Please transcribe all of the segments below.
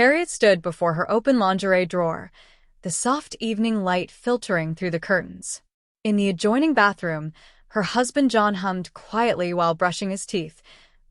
Harriet stood before her open lingerie drawer, the soft evening light filtering through the curtains. In the adjoining bathroom, her husband John hummed quietly while brushing his teeth,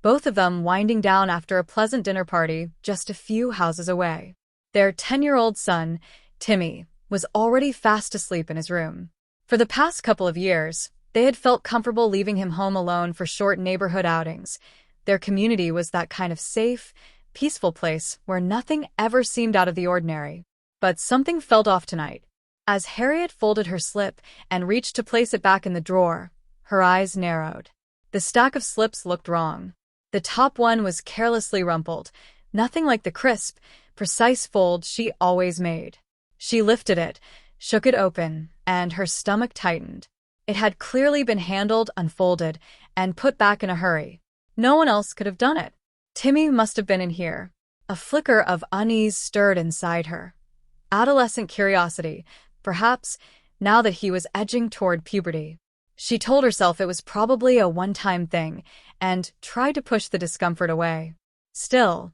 both of them winding down after a pleasant dinner party just a few houses away. Their 10-year-old son, Timmy, was already fast asleep in his room. For the past couple of years, they had felt comfortable leaving him home alone for short neighborhood outings. Their community was that kind of safe, peaceful place where nothing ever seemed out of the ordinary. But something felt off tonight. As Harriet folded her slip and reached to place it back in the drawer, her eyes narrowed. The stack of slips looked wrong. The top one was carelessly rumpled, nothing like the crisp, precise fold she always made. She lifted it, shook it open, and her stomach tightened. It had clearly been handled, unfolded, and put back in a hurry. No one else could have done it. Timmy must have been in here. A flicker of unease stirred inside her. Adolescent curiosity, perhaps, now that he was edging toward puberty. She told herself it was probably a one-time thing, and tried to push the discomfort away. Still,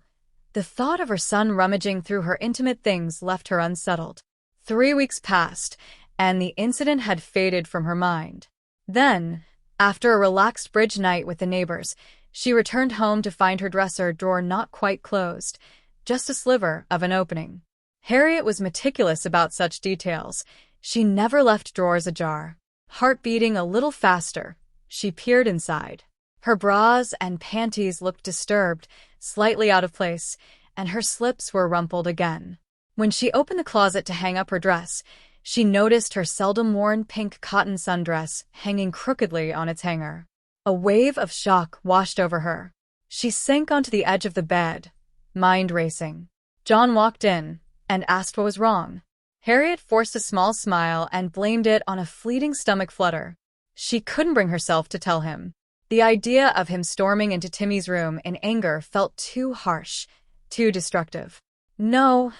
the thought of her son rummaging through her intimate things left her unsettled. 3 weeks passed, and the incident had faded from her mind. Then, after a relaxed bridge night with the neighbors, she returned home to find her dresser drawer not quite closed, just a sliver of an opening. Harriet was meticulous about such details. She never left drawers ajar. Heart beating a little faster, she peered inside. Her bras and panties looked disturbed, slightly out of place, and her slips were rumpled again. When she opened the closet to hang up her dress, she noticed her seldom-worn pink cotton sundress hanging crookedly on its hanger. A wave of shock washed over her. She sank onto the edge of the bed, mind racing. John walked in and asked what was wrong. Harriet forced a small smile and blamed it on a fleeting stomach flutter. She couldn't bring herself to tell him. The idea of him storming into Timmy's room in anger felt too harsh, too destructive. No,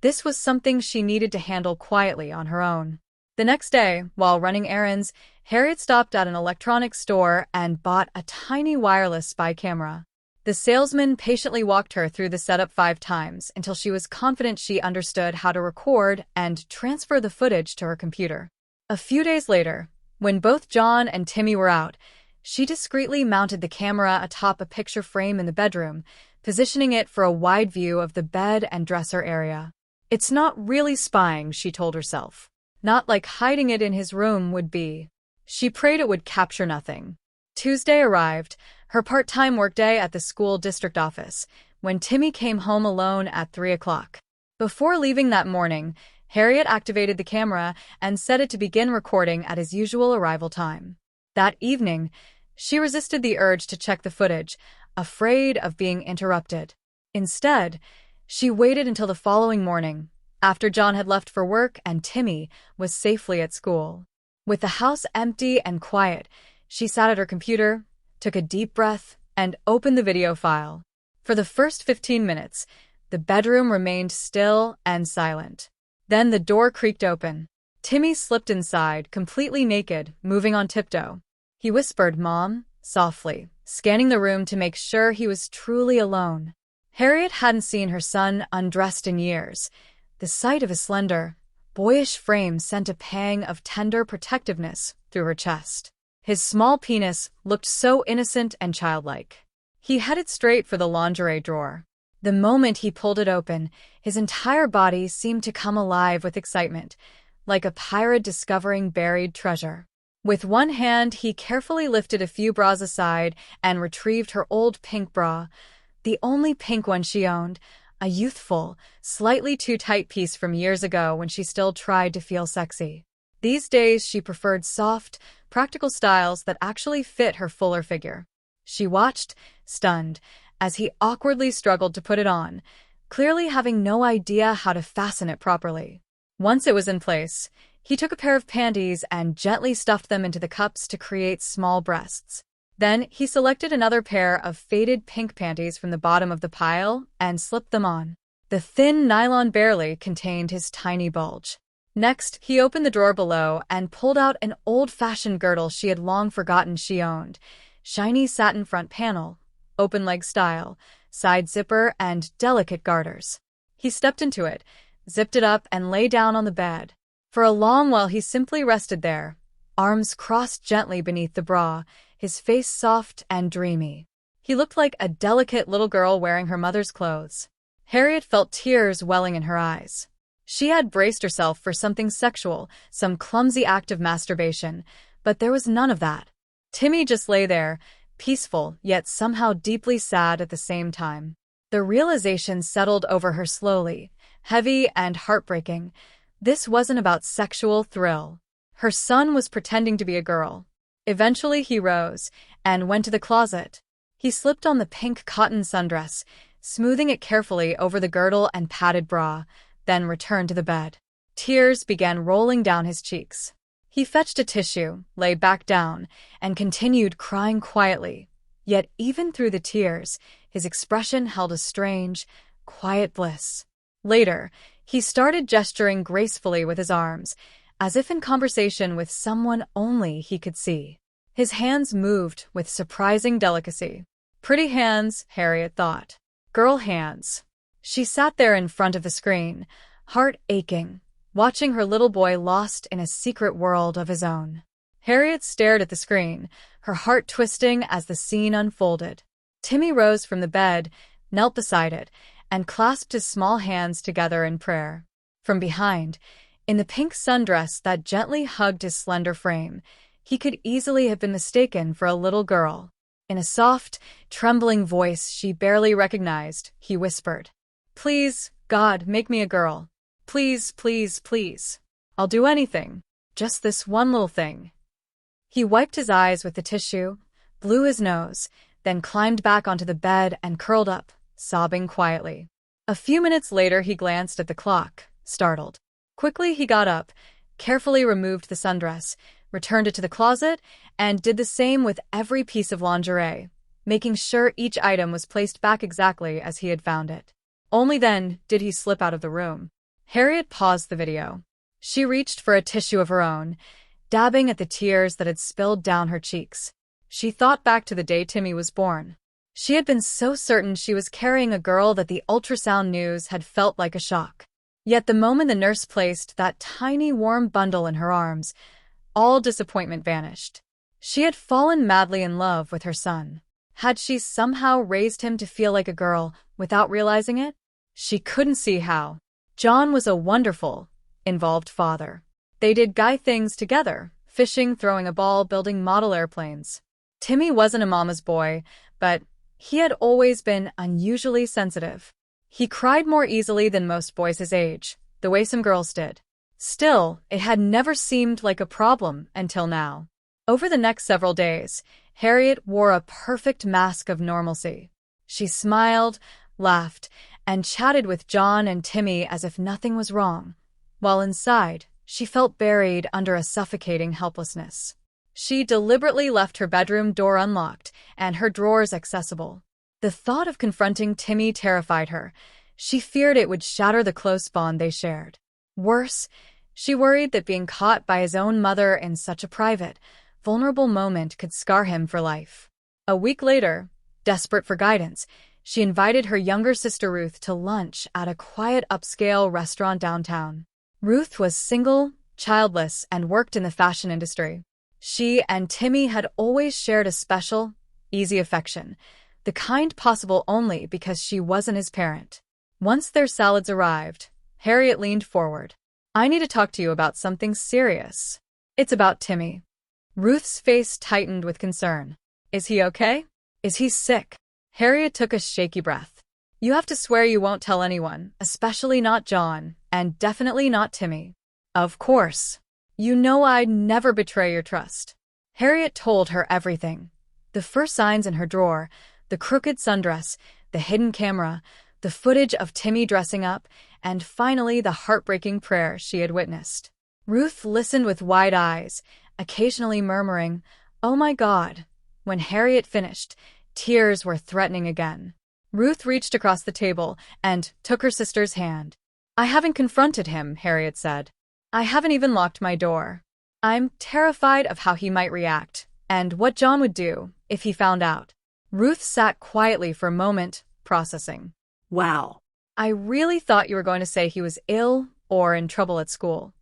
this was something she needed to handle quietly on her own. The next day, while running errands, Harriet stopped at an electronics store and bought a tiny wireless spy camera. The salesman patiently walked her through the setup 5 times until she was confident she understood how to record and transfer the footage to her computer. A few days later, when both John and Timmy were out, she discreetly mounted the camera atop a picture frame in the bedroom, positioning it for a wide view of the bed and dresser area. It's not really spying, she told herself. Not like hiding it in his room would be. She prayed it would capture nothing. Tuesday arrived, her part-time workday at the school district office, when Timmy came home alone at 3 o'clock. Before leaving that morning, Harriet activated the camera and set it to begin recording at his usual arrival time. That evening, she resisted the urge to check the footage, afraid of being interrupted. Instead, she waited until the following morning, after John had left for work and Timmy was safely at school. With the house empty and quiet, she sat at her computer, took a deep breath, and opened the video file. For the first 15 minutes, the bedroom remained still and silent. Then the door creaked open. Timmy slipped inside, completely naked, moving on tiptoe. He whispered, "Mom," softly, scanning the room to make sure he was truly alone. Harriet hadn't seen her son undressed in years. The sight of his slender, boyish frame sent a pang of tender protectiveness through her chest. His small penis looked so innocent and childlike. He headed straight for the lingerie drawer. The moment he pulled it open, his entire body seemed to come alive with excitement, like a pirate discovering buried treasure. With one hand, he carefully lifted a few bras aside and retrieved her old pink bra, the only pink one she owned, a youthful, slightly too tight piece from years ago when she still tried to feel sexy. These days, she preferred soft, practical styles that actually fit her fuller figure. She watched, stunned, as he awkwardly struggled to put it on, clearly having no idea how to fasten it properly. Once it was in place, he took a pair of panties and gently stuffed them into the cups to create small breasts. Then he selected another pair of faded pink panties from the bottom of the pile and slipped them on. The thin nylon barely contained his tiny bulge. Next, he opened the drawer below and pulled out an old-fashioned girdle she had long forgotten she owned. Shiny satin front panel, open leg style, side zipper, and delicate garters. He stepped into it, zipped it up, and lay down on the bed. For a long while he simply rested there, arms crossed gently beneath the bra, his face soft and dreamy. He looked like a delicate little girl wearing her mother's clothes. Harriet felt tears welling in her eyes. She had braced herself for something sexual, some clumsy act of masturbation, but there was none of that. Timmy just lay there, peaceful yet somehow deeply sad at the same time. The realization settled over her slowly, heavy and heartbreaking. This wasn't about sexual thrill. Her son was pretending to be a girl. Eventually he rose and went to the closet. He slipped on the pink cotton sundress, smoothing it carefully over the girdle and padded bra, then returned to the bed. Tears began rolling down his cheeks. He fetched a tissue, lay back down, and continued crying quietly. Yet even through the tears, his expression held a strange, quiet bliss. Later, he started gesturing gracefully with his arms, as if in conversation with someone only he could see. His hands moved with surprising delicacy. Pretty hands, Harriet thought. Girl hands. She sat there in front of the screen, heart aching, watching her little boy lost in a secret world of his own. Harriet stared at the screen, her heart twisting as the scene unfolded. Timmy rose from the bed, knelt beside it, and clasped his small hands together in prayer. From behind, in the pink sundress that gently hugged his slender frame, he could easily have been mistaken for a little girl. In a soft, trembling voice she barely recognized, he whispered, "Please, God, make me a girl. Please, please, please. I'll do anything. Just this one little thing." He wiped his eyes with the tissue, blew his nose, then climbed back onto the bed and curled up, sobbing quietly. A few minutes later he glanced at the clock, startled. Quickly he got up, carefully removed the sundress, returned it to the closet, and did the same with every piece of lingerie, making sure each item was placed back exactly as he had found it. Only then did he slip out of the room. Harriet paused the video. She reached for a tissue of her own, dabbing at the tears that had spilled down her cheeks. She thought back to the day Timmy was born. She had been so certain she was carrying a girl that the ultrasound news had felt like a shock. Yet the moment the nurse placed that tiny warm bundle in her arms, all disappointment vanished. She had fallen madly in love with her son. Had she somehow raised him to feel like a girl without realizing it? She couldn't see how. John was a wonderful, involved father. They did guy things together, fishing, throwing a ball, building model airplanes. Timmy wasn't a mama's boy, but he had always been unusually sensitive. He cried more easily than most boys his age, the way some girls did. Still, it had never seemed like a problem until now. Over the next several days, Harriet wore a perfect mask of normalcy. She smiled, laughed, and chatted with John and Timmy as if nothing was wrong, while inside, she felt buried under a suffocating helplessness. She deliberately left her bedroom door unlocked and her drawers accessible. The thought of confronting Timmy terrified her. She feared it would shatter the close bond they shared. Worse, she worried that being caught by his own mother in such a private, vulnerable moment could scar him for life. A week later, desperate for guidance, she invited her younger sister Ruth to lunch at a quiet upscale restaurant downtown. Ruth was single, childless, and worked in the fashion industry. She and Timmy had always shared a special, easy affection, the kind possible only because she wasn't his parent. Once their salads arrived, Harriet leaned forward. "I need to talk to you about something serious. It's about Timmy." Ruth's face tightened with concern. "Is he okay? Is he sick?" Harriet took a shaky breath. "You have to swear you won't tell anyone, especially not John, and definitely not Timmy." "Of course. You know I'd never betray your trust." Harriet told her everything. The first signs in her drawer, the crooked sundress, the hidden camera, the footage of Timmy dressing up, and finally the heartbreaking prayer she had witnessed. Ruth listened with wide eyes, occasionally murmuring, "Oh my God." When Harriet finished, tears were threatening again. Ruth reached across the table and took her sister's hand. "I haven't confronted him," Harriet said. "I haven't even locked my door. I'm terrified of how he might react, and what John would do if he found out." Ruth sat quietly for a moment, processing. Wow. I really thought you were going to say he was ill or in trouble at school.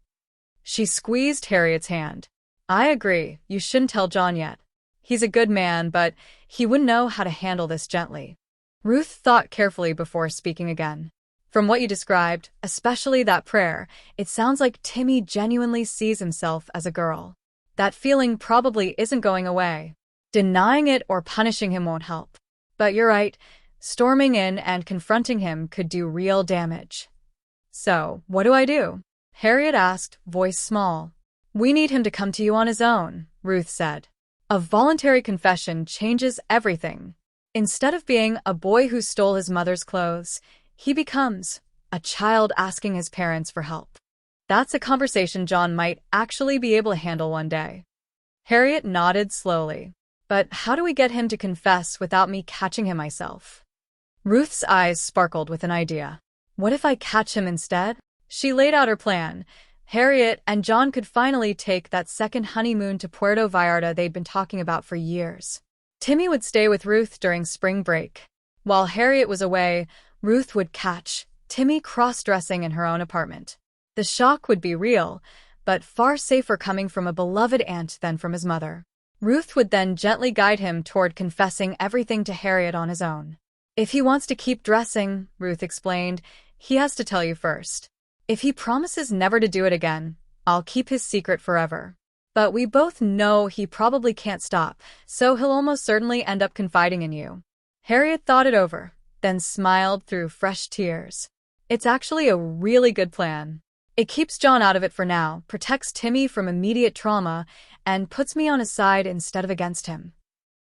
She squeezed Harriet's hand. I agree, you shouldn't tell John yet. He's a good man, but he wouldn't know how to handle this gently. Ruth thought carefully before speaking again. From what you described, especially that prayer, it sounds like Timmy genuinely sees himself as a girl. That feeling probably isn't going away. Denying it or punishing him won't help. But you're right, storming in and confronting him could do real damage. So, what do I do? Harriet asked, voice small. We need him to come to you on his own, Ruth said. A voluntary confession changes everything. Instead of being a boy who stole his mother's clothes, he becomes a child asking his parents for help. That's a conversation John might actually be able to handle one day. Harriet nodded slowly. But how do we get him to confess without me catching him myself? Ruth's eyes sparkled with an idea. What if I catch him instead? She laid out her plan. Harriet and John could finally take that second honeymoon to Puerto Vallarta they'd been talking about for years. Timmy would stay with Ruth during spring break. While Harriet was away, Ruth would catch Timmy cross-dressing in her own apartment. The shock would be real, but far safer coming from a beloved aunt than from his mother. Ruth would then gently guide him toward confessing everything to Harriet on his own. If he wants to keep dressing, Ruth explained, he has to tell you first. If he promises never to do it again, I'll keep his secret forever. But we both know he probably can't stop, so he'll almost certainly end up confiding in you. Harriet thought it over, then smiled through fresh tears. It's actually a really good plan. It keeps John out of it for now, protects Timmy from immediate trauma, and puts me on his side instead of against him.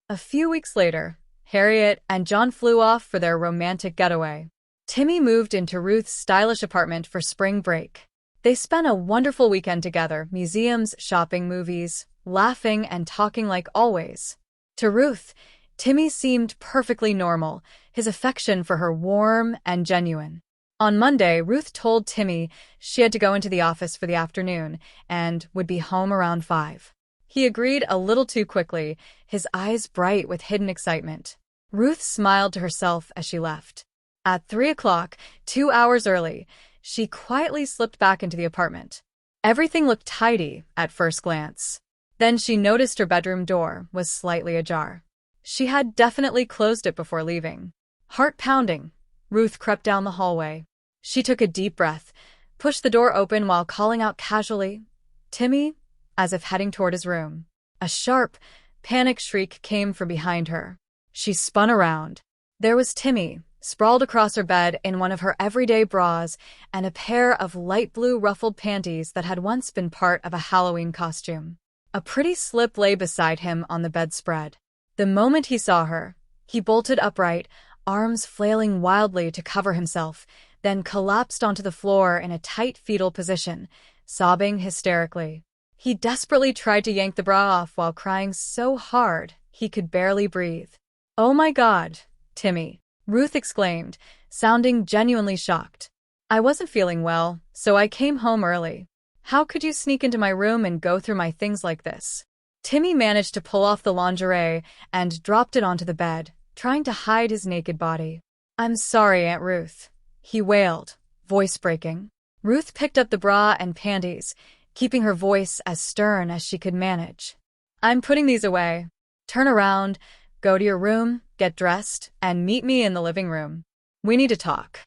A few weeks later, Harriet and John flew off for their romantic getaway. Timmy moved into Ruth's stylish apartment for spring break. They spent a wonderful weekend together, museums, shopping, movies, laughing and talking like always. To Ruth, Timmy seemed perfectly normal, his affection for her warm and genuine. On Monday, Ruth told Timmy she had to go into the office for the afternoon and would be home around 5. He agreed a little too quickly, his eyes bright with hidden excitement. Ruth smiled to herself as she left. At 3 o'clock, 2 hours early, she quietly slipped back into the apartment. Everything looked tidy at first glance. Then she noticed her bedroom door was slightly ajar. She had definitely closed it before leaving. Heart pounding, Ruth crept down the hallway. She took a deep breath, pushed the door open while calling out casually, "Timmy," as if heading toward his room. A sharp, panicked shriek came from behind her. She spun around. There was Timmy, sprawled across her bed in one of her everyday bras and a pair of light blue ruffled panties that had once been part of a Halloween costume. A pretty slip lay beside him on the bedspread. The moment he saw her, he bolted upright, arms flailing wildly to cover himself, then collapsed onto the floor in a tight fetal position, sobbing hysterically. He desperately tried to yank the bra off while crying so hard he could barely breathe. "Oh my God, Timmy," Ruth exclaimed, sounding genuinely shocked. "I wasn't feeling well, so I came home early. How could you sneak into my room and go through my things like this?" Timmy managed to pull off the lingerie and dropped it onto the bed, trying to hide his naked body. "I'm sorry, Aunt Ruth," he wailed, voice breaking. Ruth picked up the bra and panties, keeping her voice as stern as she could manage. "I'm putting these away. Turn around, go to your room, get dressed, and meet me in the living room. We need to talk."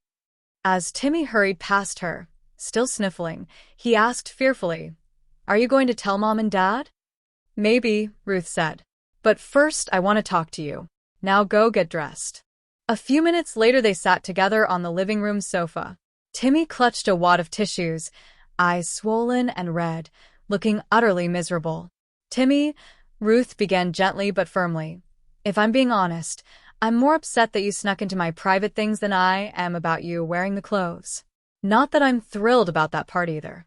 As Timmy hurried past her, still sniffling, he asked fearfully, "Are you going to tell Mom and Dad?" "Maybe," Ruth said. "But first I want to talk to you. Now go get dressed." A few minutes later they sat together on the living room sofa. Timmy clutched a wad of tissues, eyes swollen and red, looking utterly miserable. "Timmy," Ruth began gently but firmly, "if I'm being honest, I'm more upset that you snuck into my private things than I am about you wearing the clothes. Not that I'm thrilled about that part either."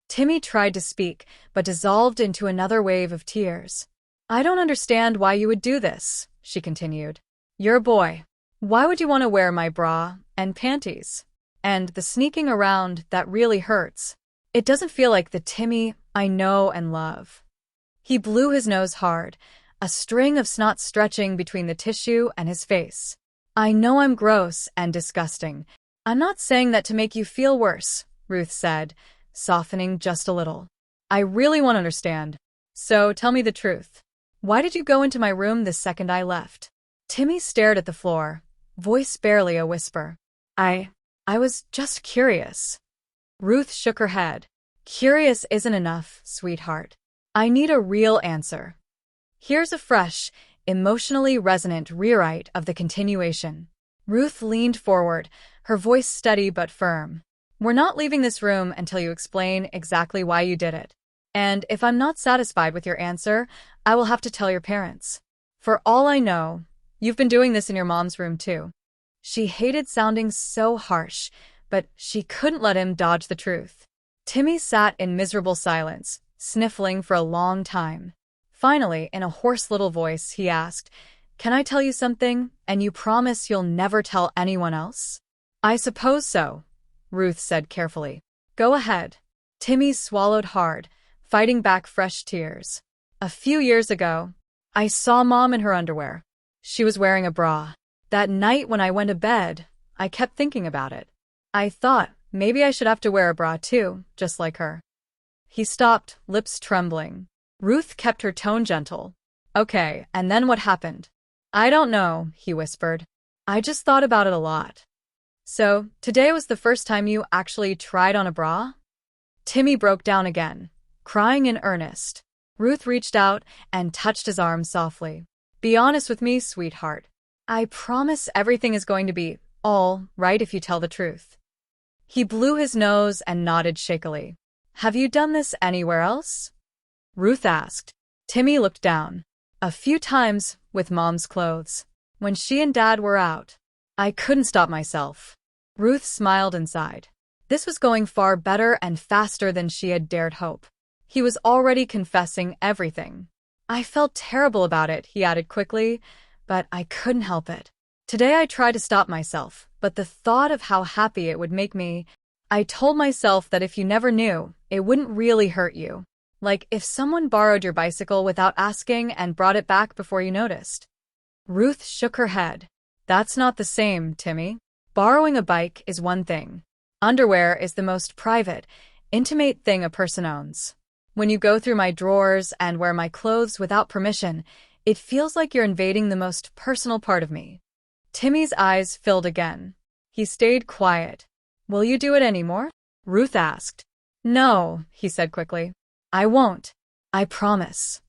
Timmy tried to speak, but dissolved into another wave of tears. "I don't understand why you would do this," she continued. "You're a boy. Why would you want to wear my bra and panties? And the sneaking around, that really hurts. It doesn't feel like the Timmy I know and love." He blew his nose hard, a string of snot stretching between the tissue and his face. "I know I'm gross and disgusting. I'm not saying that to make you feel worse, Ruth said, softening just a little. I really want to understand. So tell me the truth. Why did you go into my room the second I left? Timmy stared at the floor, voice barely a whisper. I was just curious. Ruth shook her head. Curious isn't enough, sweetheart. I need a real answer. Here's a fresh, emotionally resonant rewrite of the continuation. Ruth leaned forward, her voice steady but firm. We're not leaving this room until you explain exactly why you did it. And if I'm not satisfied with your answer, I will have to tell your parents. For all I know, you've been doing this in your mom's room too. She hated sounding so harsh, but she couldn't let him dodge the truth. Timmy sat in miserable silence, sniffling for a long time. Finally, in a hoarse little voice, he asked, Can I tell you something, and you promise you'll never tell anyone else? I suppose so, Ruth said carefully. Go ahead. Timmy swallowed hard, fighting back fresh tears. A few years ago, I saw Mom in her underwear. She was wearing a bra. That night when I went to bed, I kept thinking about it. I thought maybe I should have to wear a bra too, just like her. He stopped, lips trembling. Ruth kept her tone gentle. Okay, and then what happened? I don't know, he whispered. I just thought about it a lot. So, today was the first time you actually tried on a bra? Timmy broke down again, crying in earnest. Ruth reached out and touched his arm softly. Be honest with me, sweetheart. I promise everything is going to be all right if you tell the truth. He blew his nose and nodded shakily. Have you done this anywhere else? Ruth asked. Timmy looked down. A few times, with Mom's clothes. When she and Dad were out. I couldn't stop myself. Ruth smiled and sighed. This was going far better and faster than she had dared hope. He was already confessing everything. I felt terrible about it, he added quickly, but I couldn't help it. Today I tried to stop myself, but the thought of how happy it would make me, I told myself that if you never knew, it wouldn't really hurt you. Like if someone borrowed your bicycle without asking and brought it back before you noticed. Ruth shook her head. That's not the same, Timmy. Borrowing a bike is one thing. Underwear is the most private, intimate thing a person owns. When you go through my drawers and wear my clothes without permission, it feels like you're invading the most personal part of me. Timmy's eyes filled again. He stayed quiet. Will you do it anymore? Ruth asked. No, he said quickly. I won't. I promise.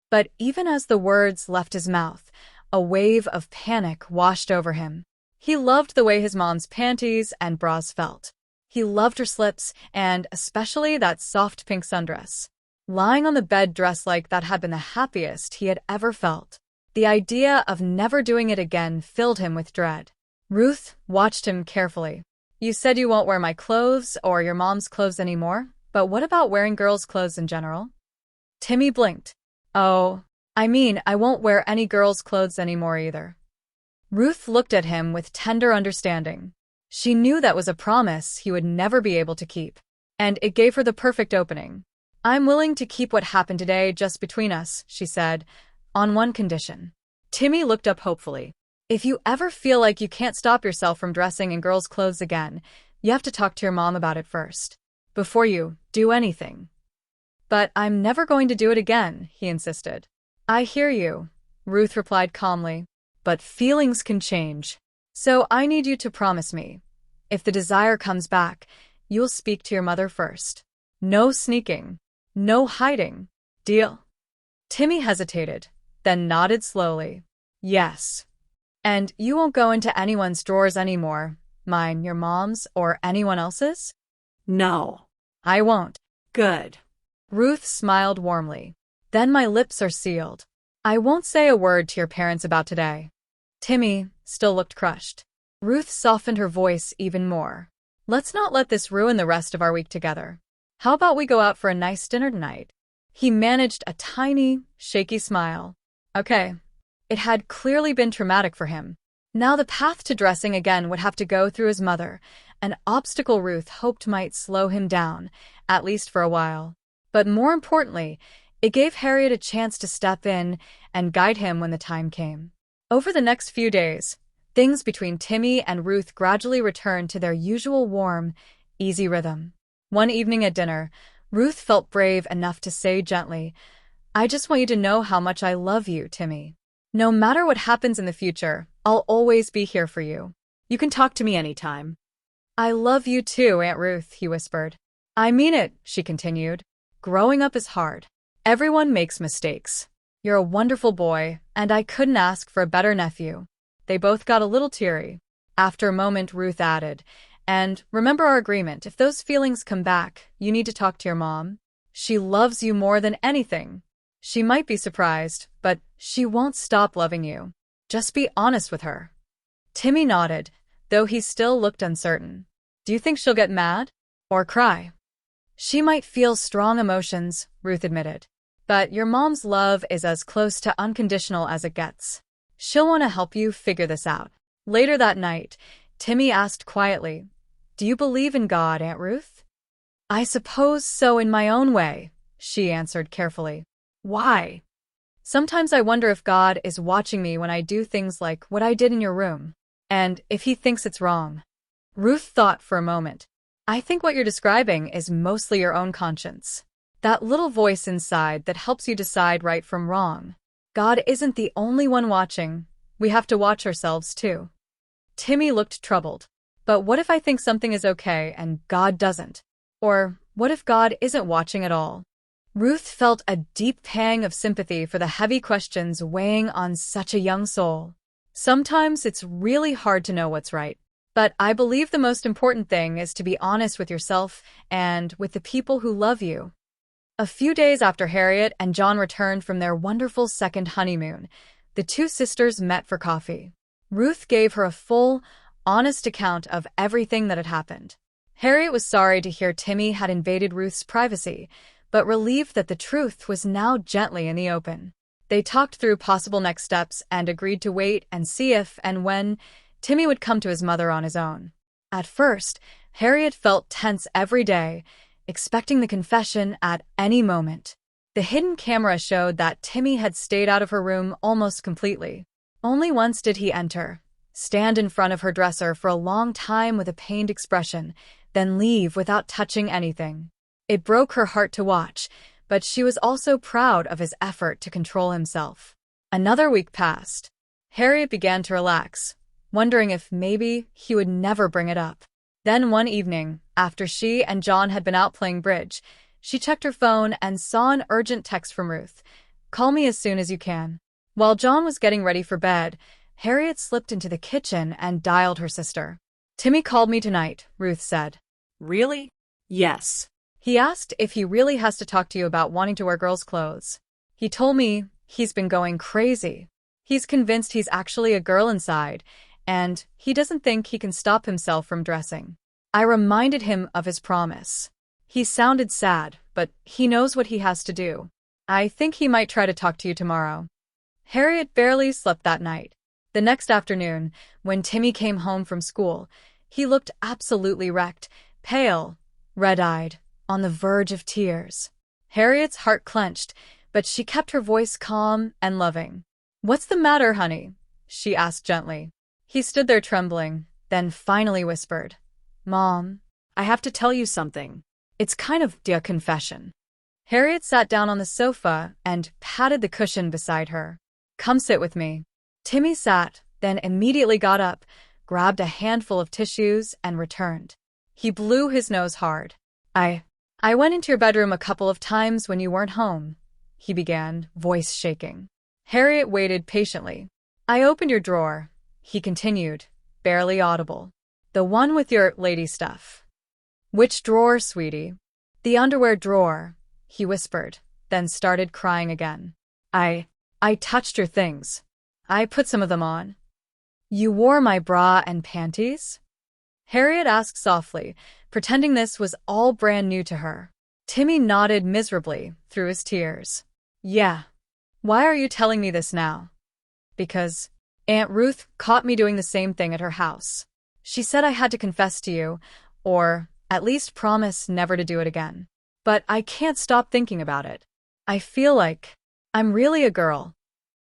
But even as the words left his mouth, a wave of panic washed over him. He loved the way his mom's panties and bras felt. He loved her slips and especially that soft pink sundress. Lying on the bed dressed like that had been the happiest he had ever felt. The idea of never doing it again filled him with dread. Ruth watched him carefully. You said you won't wear my clothes or your mom's clothes anymore, but what about wearing girls' clothes in general? Timmy blinked. Oh, I mean, I won't wear any girls' clothes anymore either. Ruth looked at him with tender understanding. She knew that was a promise he would never be able to keep, and it gave her the perfect opening. I'm willing to keep what happened today just between us, she said, on one condition. Timmy looked up hopefully. If you ever feel like you can't stop yourself from dressing in girls' clothes again, you have to talk to your mom about it first, before you do anything. But I'm never going to do it again, he insisted. I hear you, Ruth replied calmly, but feelings can change. So I need you to promise me, if the desire comes back, you'll speak to your mother first. No sneaking. No hiding. Deal? Timmy hesitated, then nodded slowly. Yes. And you won't go into anyone's drawers anymore, mine, your mom's, or anyone else's? No. I won't. Good. Ruth smiled warmly. Then my lips are sealed. I won't say a word to your parents about today. Timmy still looked crushed. Ruth softened her voice even more. Let's not let this ruin the rest of our week together. How about we go out for a nice dinner tonight? He managed a tiny, shaky smile. Okay. It had clearly been traumatic for him. Now the path to dressing again would have to go through his mother, an obstacle Ruth hoped might slow him down, at least for a while. But more importantly, it gave Harriet a chance to step in and guide him when the time came. Over the next few days, Things between Timmy and Ruth gradually returned to their usual warm, easy rhythm. One evening at dinner, Ruth felt brave enough to say gently, "I just want you to know how much I love you, Timmy. No matter what happens in the future, I'll always be here for you. You can talk to me anytime." "I love you too, Aunt Ruth," he whispered. "I mean it," she continued. "Growing up is hard. Everyone makes mistakes. You're a wonderful boy, and I couldn't ask for a better nephew." They both got a little teary. After a moment, Ruth added, "And remember our agreement, if those feelings come back, you need to talk to your mom. She loves you more than anything. She might be surprised, but she won't stop loving you. Just be honest with her." Timmy nodded, though he still looked uncertain. "Do you think she'll get mad? Or cry?" "She might feel strong emotions," Ruth admitted. "But your mom's love is as close to unconditional as it gets. She'll want to help you figure this out." Later that night, Timmy asked quietly, "Do you believe in God, Aunt Ruth?" "I suppose so in my own way," she answered carefully. Why? "Sometimes I wonder if God is watching me when I do things like what I did in your room, and if he thinks it's wrong." Ruth thought for a moment. "I think what you're describing is mostly your own conscience. That little voice inside that helps you decide right from wrong. God isn't the only one watching. We have to watch ourselves too." Timmy looked troubled. "But what if I think something is okay and God doesn't? Or what if God isn't watching at all?" Ruth felt a deep pang of sympathy for the heavy questions weighing on such a young soul. "Sometimes it's really hard to know what's right. But I believe the most important thing is to be honest with yourself and with the people who love you." A few days after Harriet and John returned from their wonderful second honeymoon, the two sisters met for coffee. Ruth gave her a full, honest account of everything that had happened. Harriet was sorry to hear Timmy had invaded Ruth's privacy, but relieved that the truth was now gently in the open. They talked through possible next steps and agreed to wait and see if and when Timmy would come to his mother on his own. At first, Harriet felt tense every day, expecting the confession at any moment. The hidden camera showed that Timmy had stayed out of her room almost completely. Only once did he enter, stand in front of her dresser for a long time with a pained expression, then leave without touching anything. It broke her heart to watch, but she was also proud of his effort to control himself. Another week passed. Harriet began to relax, wondering if maybe he would never bring it up. Then one evening, after she and John had been out playing bridge, she checked her phone and saw an urgent text from Ruth. "Call me as soon as you can." While John was getting ready for bed, Harriet slipped into the kitchen and dialed her sister. "Timmy called me tonight," Ruth said. Really? Yes. "He asked if he really has to talk to you about wanting to wear girls' clothes. He told me he's been going crazy. He's convinced he's actually a girl inside, and he doesn't think he can stop himself from dressing." I reminded him of his promise. He sounded sad, but he knows what he has to do. "I think he might try to talk to you tomorrow." Harriet barely slept that night. The next afternoon, when Timmy came home from school, he looked absolutely wrecked, pale, red-eyed, on the verge of tears. Harriet's heart clenched, but she kept her voice calm and loving. "What's the matter, honey?" she asked gently. He stood there trembling, then finally whispered, "Mom, I have to tell you something. it's kind of a confession." Harriet sat down on the sofa and patted the cushion beside her. "Come sit with me." Timmy sat, then immediately got up, grabbed a handful of tissues, and returned. He blew his nose hard. I went into your bedroom a couple of times when you weren't home," he began, voice shaking. Harriet waited patiently. "I opened your drawer," he continued, barely audible. "The one with your lady stuff." "Which drawer, sweetie?" "The underwear drawer," he whispered, then started crying again. I touched your things. I put some of them on." "You wore my bra and panties?" Harriet asked softly, pretending this was all brand new to her. Timmy nodded miserably through his tears. "Yeah. Why are you telling me this now?" "Because Aunt Ruth caught me doing the same thing at her house. She said I had to confess to you, or at least promise never to do it again. But I can't stop thinking about it. I feel like I'm really a girl."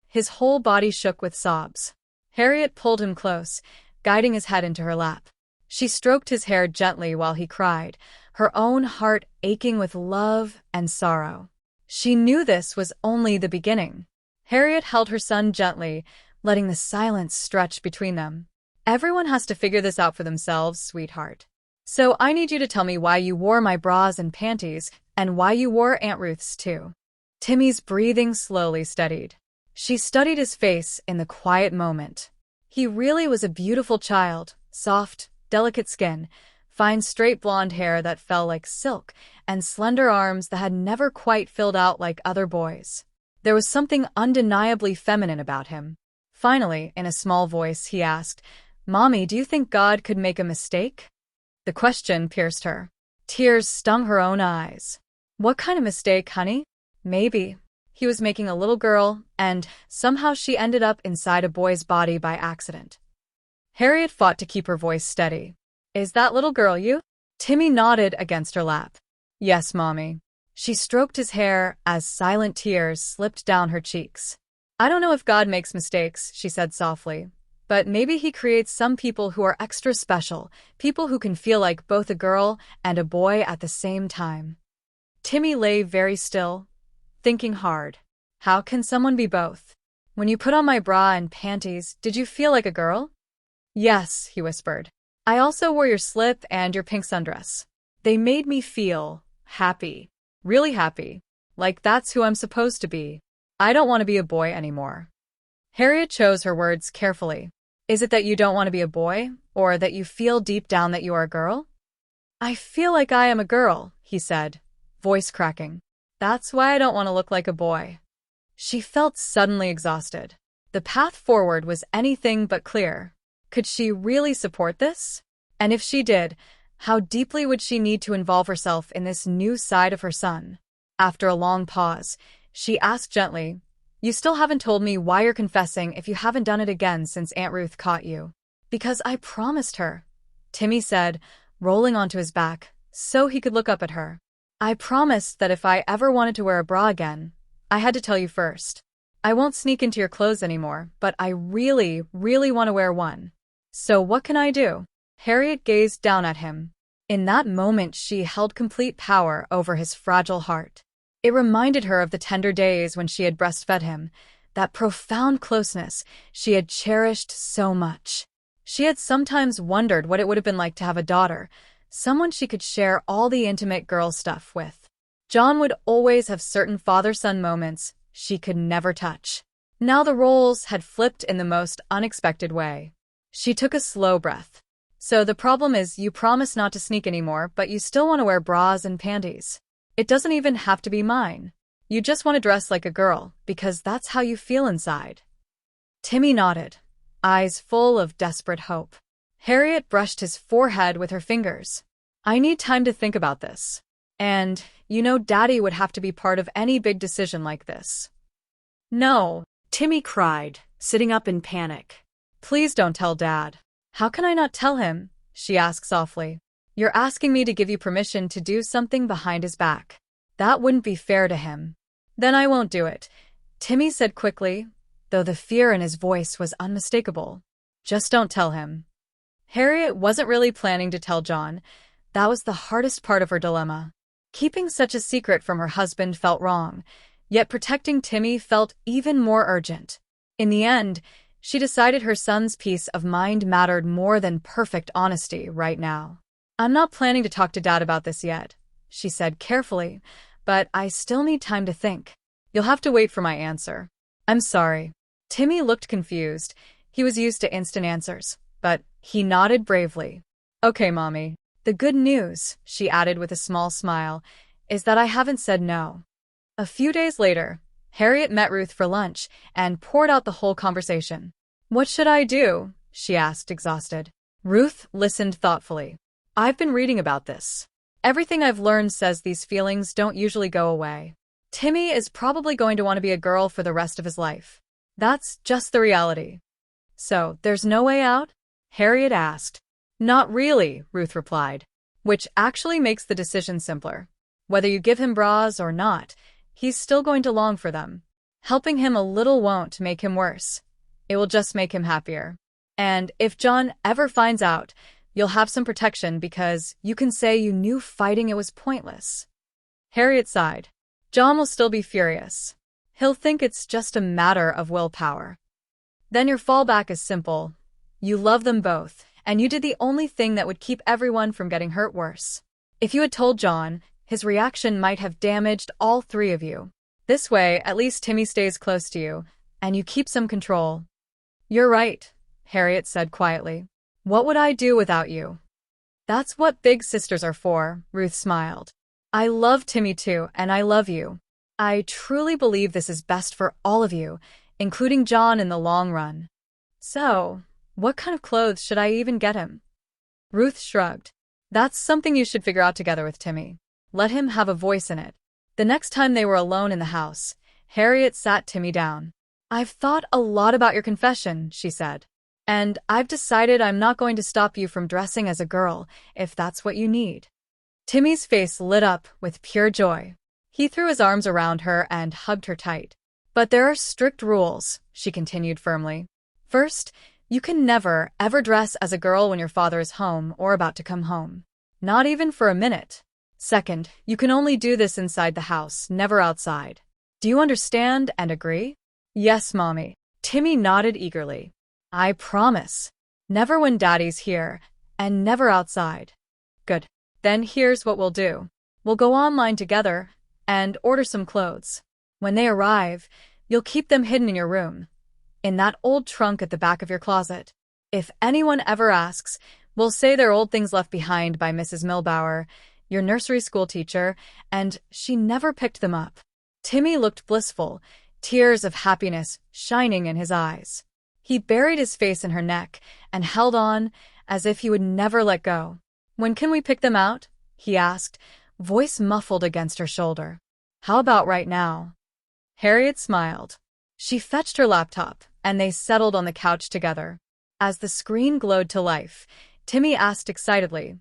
His whole body shook with sobs. Harriet pulled him close, guiding his head into her lap. She stroked his hair gently while he cried, her own heart aching with love and sorrow. She knew this was only the beginning. Harriet held her son gently, letting the silence stretch between them. Everyone has to figure this out for themselves, sweetheart. So I need you to tell me why you wore my bras and panties, and why you wore Aunt Ruth's too. Timmy's breathing slowly steadied. She studied his face in the quiet moment. He really was a beautiful child, soft, delicate skin, fine straight blonde hair that fell like silk, and slender arms that had never quite filled out like other boys. There was something undeniably feminine about him. Finally, in a small voice, he asked, "Mommy, do you think God could make a mistake?" The question pierced her. Tears stung her own eyes. What kind of mistake, honey? Maybe. He was making a little girl, and somehow she ended up inside a boy's body by accident. Harriet fought to keep her voice steady. Is that little girl you? Timmy nodded against her lap. Yes, Mommy. She stroked his hair as silent tears slipped down her cheeks. I don't know if God makes mistakes, she said softly, but maybe he creates some people who are extra special, people who can feel like both a girl and a boy at the same time. Timmy lay very still, thinking hard. How can someone be both? When you put on my bra and panties, did you feel like a girl? Yes, he whispered. I also wore your slip and your pink sundress. They made me feel happy, really happy, like that's who I'm supposed to be. I don't want to be a boy anymore. Harriet chose her words carefully. Is it that you don't want to be a boy, or that you feel deep down that you are a girl? I feel like I am a girl, he said, voice cracking. That's why I don't want to look like a boy. She felt suddenly exhausted. The path forward was anything but clear. Could she really support this? And if she did, how deeply would she need to involve herself in this new side of her son? After a long pause, she asked gently, You still haven't told me why you're confessing if you haven't done it again since Aunt Ruth caught you. Because I promised her, Timmy said, rolling onto his back, so he could look up at her. I promised that if I ever wanted to wear a bra again, I had to tell you first. I won't sneak into your clothes anymore, but I really, really want to wear one. So what can I do? Harriet gazed down at him. In that moment, she held complete power over his fragile heart. It reminded her of the tender days when she had breastfed him, that profound closeness she had cherished so much. She had sometimes wondered what it would have been like to have a daughter, someone she could share all the intimate girl stuff with. John would always have certain father-son moments she could never touch. Now the roles had flipped in the most unexpected way. She took a slow breath. So the problem is you promise not to sneak anymore, but you still want to wear bras and panties. It doesn't even have to be mine. You just want to dress like a girl, because that's how you feel inside. Timmy nodded, eyes full of desperate hope. Harriet brushed his forehead with her fingers. I need time to think about this. And, Daddy would have to be part of any big decision like this. No, Timmy cried, sitting up in panic. Please don't tell Dad. How can I not tell him? She asked softly. You're asking me to give you permission to do something behind his back. That wouldn't be fair to him. Then I won't do it, Timmy said quickly, though the fear in his voice was unmistakable. Just don't tell him. Harriet wasn't really planning to tell John. That was the hardest part of her dilemma. Keeping such a secret from her husband felt wrong, yet protecting Timmy felt even more urgent. In the end, she decided her son's peace of mind mattered more than perfect honesty right now. I'm not planning to talk to Dad about this yet, she said carefully, but I still need time to think. You'll have to wait for my answer. I'm sorry. Timmy looked confused. He was used to instant answers, but he nodded bravely. Okay, Mommy. The good news, she added with a small smile, is that I haven't said no. A few days later, Harriet met Ruth for lunch and poured out the whole conversation. What should I do? She asked, exhausted. Ruth listened thoughtfully. I've been reading about this. Everything I've learned says these feelings don't usually go away. Timmy is probably going to want to be a girl for the rest of his life. That's just the reality. So, there's no way out? Harriet asked. Not really, Ruth replied, which actually makes the decision simpler. Whether you give him bras or not, he's still going to long for them. Helping him a little won't make him worse. It will just make him happier. And if John ever finds out, you'll have some protection because you can say you knew fighting it was pointless. Harriet sighed. John will still be furious. He'll think it's just a matter of willpower. Then your fallback is simple. You love them both, and you did the only thing that would keep everyone from getting hurt worse. If you had told John, his reaction might have damaged all three of you. This way, at least Timmy stays close to you, and you keep some control. You're right, Harriet said quietly. What would I do without you? That's what big sisters are for, Ruth smiled. I love Timmy too, and I love you. I truly believe this is best for all of you, including John in the long run. So, what kind of clothes should I even get him? Ruth shrugged. That's something you should figure out together with Timmy. Let him have a voice in it. The next time they were alone in the house, Harriet sat Timmy down. I've thought a lot about your confession, she said. And I've decided I'm not going to stop you from dressing as a girl, if that's what you need. Timmy's face lit up with pure joy. He threw his arms around her and hugged her tight. But there are strict rules, she continued firmly. First, you can never, ever dress as a girl when your father is home or about to come home. Not even for a minute. Second, you can only do this inside the house, never outside. Do you understand and agree? Yes, Mommy. Timmy nodded eagerly. I promise. Never when Daddy's here, and never outside. Good. Then here's what we'll do. We'll go online together and order some clothes. When they arrive, you'll keep them hidden in your room, in that old trunk at the back of your closet. If anyone ever asks, we'll say they're old things left behind by Mrs. Milbauer, your nursery school teacher, and she never picked them up. Timmy looked blissful, tears of happiness shining in his eyes. He buried his face in her neck and held on as if he would never let go. When can we pick them out? He asked, voice muffled against her shoulder. How about right now? Harriet smiled. She fetched her laptop, and they settled on the couch together. As the screen glowed to life, Timmy asked excitedly,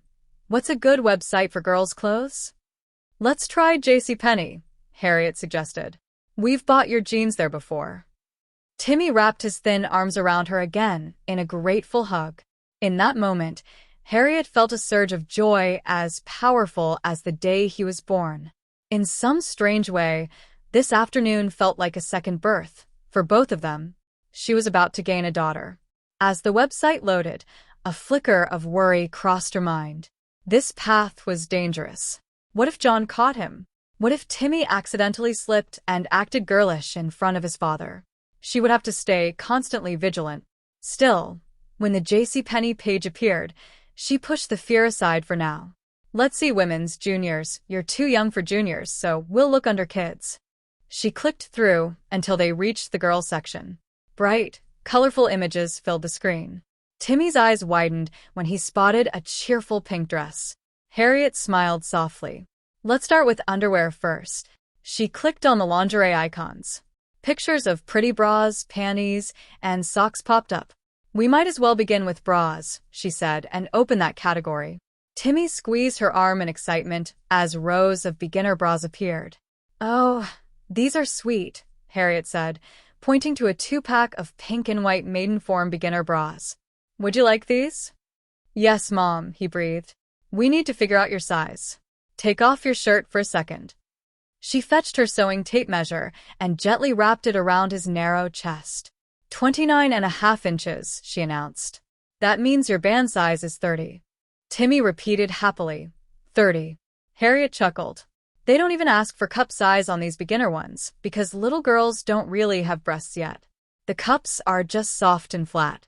What's a good website for girls' clothes? Let's try JCPenney, Harriet suggested. We've bought your jeans there before. Timmy wrapped his thin arms around her again in a grateful hug. In that moment, Harriet felt a surge of joy as powerful as the day he was born. In some strange way, this afternoon felt like a second birth for both of them. She was about to gain a daughter. As the website loaded, a flicker of worry crossed her mind. This path was dangerous. What if John caught him? What if Timmy accidentally slipped and acted girlish in front of his father? She would have to stay constantly vigilant. Still, when the JCPenney page appeared, she pushed the fear aside for now. Let's see women's juniors. You're too young for juniors, so we'll look under kids. She clicked through until they reached the girls section. Bright, colorful images filled the screen. Timmy's eyes widened when he spotted a cheerful pink dress. Harriet smiled softly. Let's start with underwear first. She clicked on the lingerie icons. Pictures of pretty bras, panties, and socks popped up. We might as well begin with bras, she said, and open that category. Timmy squeezed her arm in excitement as rows of beginner bras appeared. Oh, these are sweet, Harriet said, pointing to a 2-pack of pink and white Maidenform beginner bras. Would you like these? Yes, Mom, he breathed. We need to figure out your size. Take off your shirt for a second. She fetched her sewing tape measure and gently wrapped it around his narrow chest. 29.5 inches, she announced. That means your band size is 30. Timmy repeated happily. 30. Harriet chuckled. They don't even ask for cup size on these beginner ones, because little girls don't really have breasts yet. The cups are just soft and flat.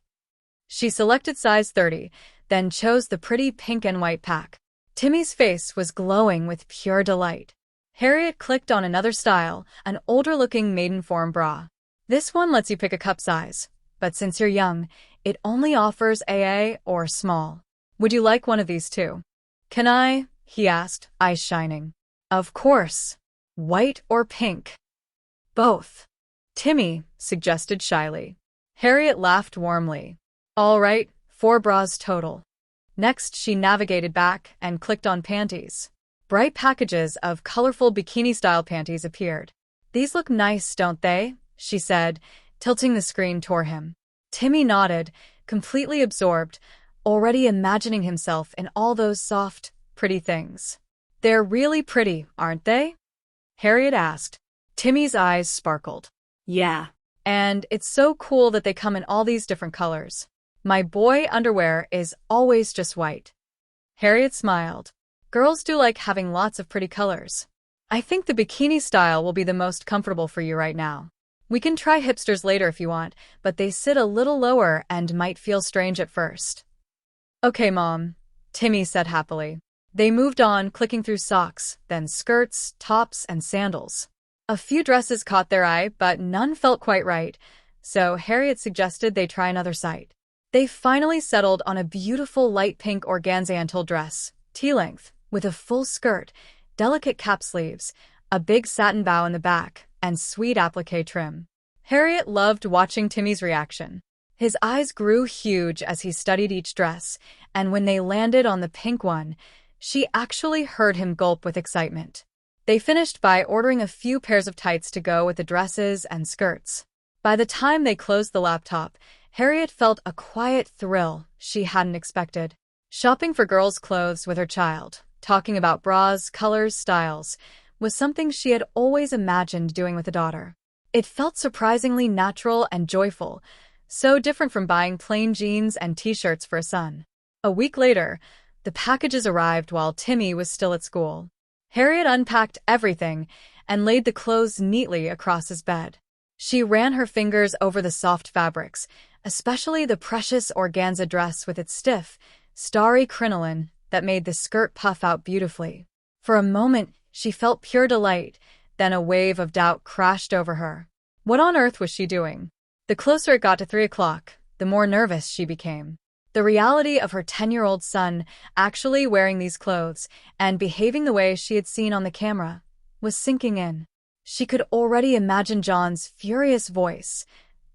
She selected size 30, then chose the pretty pink and white pack. Timmy's face was glowing with pure delight. Harriet clicked on another style, an older-looking Maidenform bra. This one lets you pick a cup size, but since you're young, it only offers AA or small. Would you like one of these too? Can I? He asked, eyes shining. Of course. White or pink? Both. Timmy suggested shyly. Harriet laughed warmly. All right, 4 bras total. Next, she navigated back and clicked on panties. Bright packages of colorful bikini-style panties appeared. These look nice, don't they? She said, tilting the screen toward him. Timmy nodded, completely absorbed, already imagining himself in all those soft, pretty things. They're really pretty, aren't they? Harriet asked. Timmy's eyes sparkled. Yeah. And it's so cool that they come in all these different colors. My boy underwear is always just white. Harriet smiled. Girls do like having lots of pretty colors. I think the bikini style will be the most comfortable for you right now. We can try hipsters later if you want, but they sit a little lower and might feel strange at first. Okay, Mom, Timmy said happily. They moved on, clicking through socks, then skirts, tops, and sandals. A few dresses caught their eye, but none felt quite right, so Harriet suggested they try another site. They finally settled on a beautiful light pink organza dress, tea-length, with a full skirt, delicate cap sleeves, a big satin bow in the back, and sweet applique trim. Harriet loved watching Timmy's reaction. His eyes grew huge as he studied each dress, and when they landed on the pink one, she actually heard him gulp with excitement. They finished by ordering a few pairs of tights to go with the dresses and skirts. By the time they closed the laptop, Harriet felt a quiet thrill she hadn't expected. Shopping for girls' clothes with her child, talking about bras, colors, styles, was something she had always imagined doing with a daughter. It felt surprisingly natural and joyful, so different from buying plain jeans and t-shirts for a son. A week later, the packages arrived while Timmy was still at school. Harriet unpacked everything and laid the clothes neatly across his bed. She ran her fingers over the soft fabrics, especially the precious organza dress with its stiff, starry crinoline that made the skirt puff out beautifully. For a moment, she felt pure delight, then a wave of doubt crashed over her. What on earth was she doing? The closer it got to 3 o'clock, the more nervous she became. The reality of her 10-year-old son actually wearing these clothes and behaving the way she had seen on the camera was sinking in. She could already imagine John's furious voice.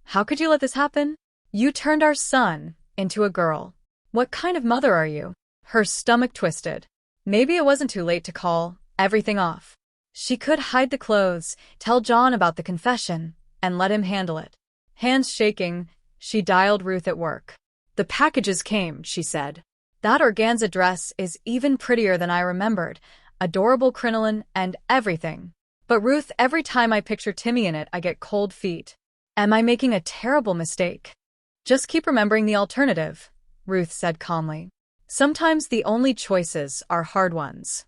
How could you let this happen? You turned our son into a girl. What kind of mother are you? Her stomach twisted. Maybe it wasn't too late to call everything off. She could hide the clothes, tell John about the confession, and let him handle it. Hands shaking, she dialed Ruth at work. The packages came, she said. That organza dress is even prettier than I remembered. Adorable crinoline and everything. But Ruth, every time I picture Timmy in it, I get cold feet. Am I making a terrible mistake? Just keep remembering the alternative, Ruth said calmly. Sometimes the only choices are hard ones.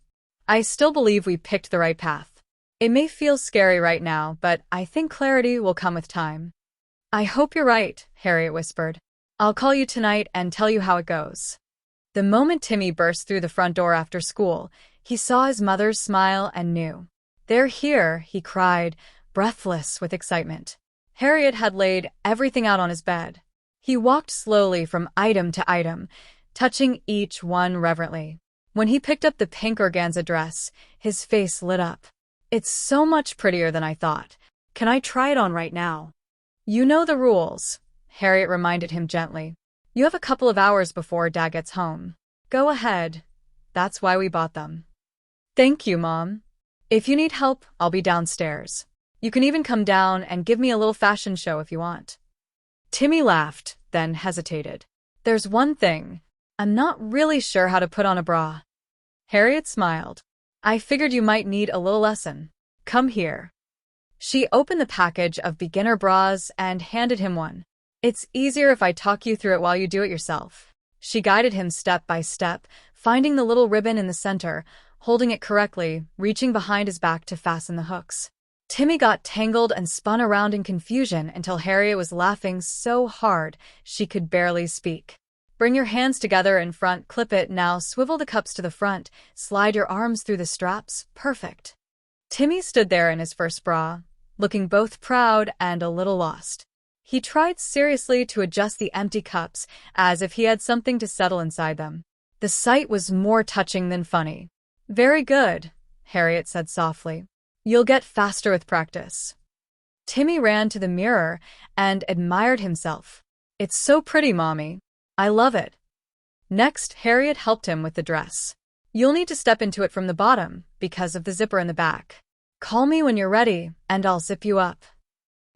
I still believe we picked the right path. It may feel scary right now, but I think clarity will come with time. I hope you're right, Harriet whispered. I'll call you tonight and tell you how it goes. The moment Timmy burst through the front door after school, he saw his mother's smile and knew. They're here, he cried, breathless with excitement. Harriet had laid everything out on his bed. He walked slowly from item to item, touching each one reverently. When he picked up the pink organza dress, his face lit up. It's so much prettier than I thought. Can I try it on right now? You know the rules, Harriet reminded him gently. You have a couple of hours before Dad gets home. Go ahead. That's why we bought them. Thank you, Mom. If you need help, I'll be downstairs. You can even come down and give me a little fashion show if you want. Timmy laughed, then hesitated. There's one thing. I'm not really sure how to put on a bra. Harriet smiled. I figured you might need a little lesson. Come here. She opened the package of beginner bras and handed him one. It's easier if I talk you through it while you do it yourself. She guided him step by step, finding the little ribbon in the center, holding it correctly, reaching behind his back to fasten the hooks. Timmy got tangled and spun around in confusion until Harriet was laughing so hard she could barely speak. Bring your hands together in front, clip it, now swivel the cups to the front, slide your arms through the straps, perfect. Timmy stood there in his first bra, looking both proud and a little lost. He tried seriously to adjust the empty cups, as if he had something to settle inside them. The sight was more touching than funny. Very good, Harriet said softly. You'll get faster with practice. Timmy ran to the mirror and admired himself. It's so pretty, Mommy. I love it. Next, Harriet helped him with the dress. You'll need to step into it from the bottom because of the zipper in the back. Call me when you're ready, and I'll zip you up.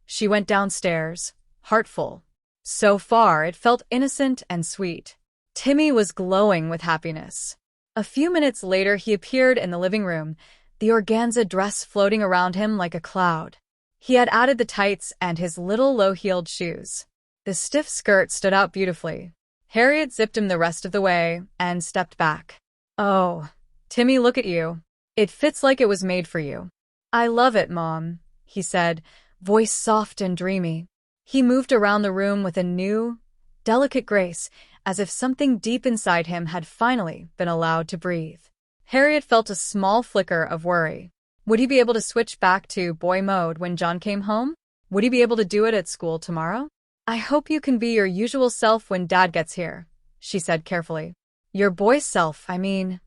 She went downstairs, heart full. So far, it felt innocent and sweet. Timmy was glowing with happiness. A few minutes later, he appeared in the living room, the organza dress floating around him like a cloud. He had added the tights and his little low-heeled shoes. The stiff skirt stood out beautifully. Harriet zipped him the rest of the way and stepped back. "Oh, Timmy, look at you. It fits like it was made for you." "I love it, Mom," he said, voice soft and dreamy. He moved around the room with a new, delicate grace, as if something deep inside him had finally been allowed to breathe. Harriet felt a small flicker of worry. Would he be able to switch back to boy mode when John came home? Would he be able to do it at school tomorrow? "I hope you can be your usual self when Dad gets here," she said carefully. "Your boy self, I mean."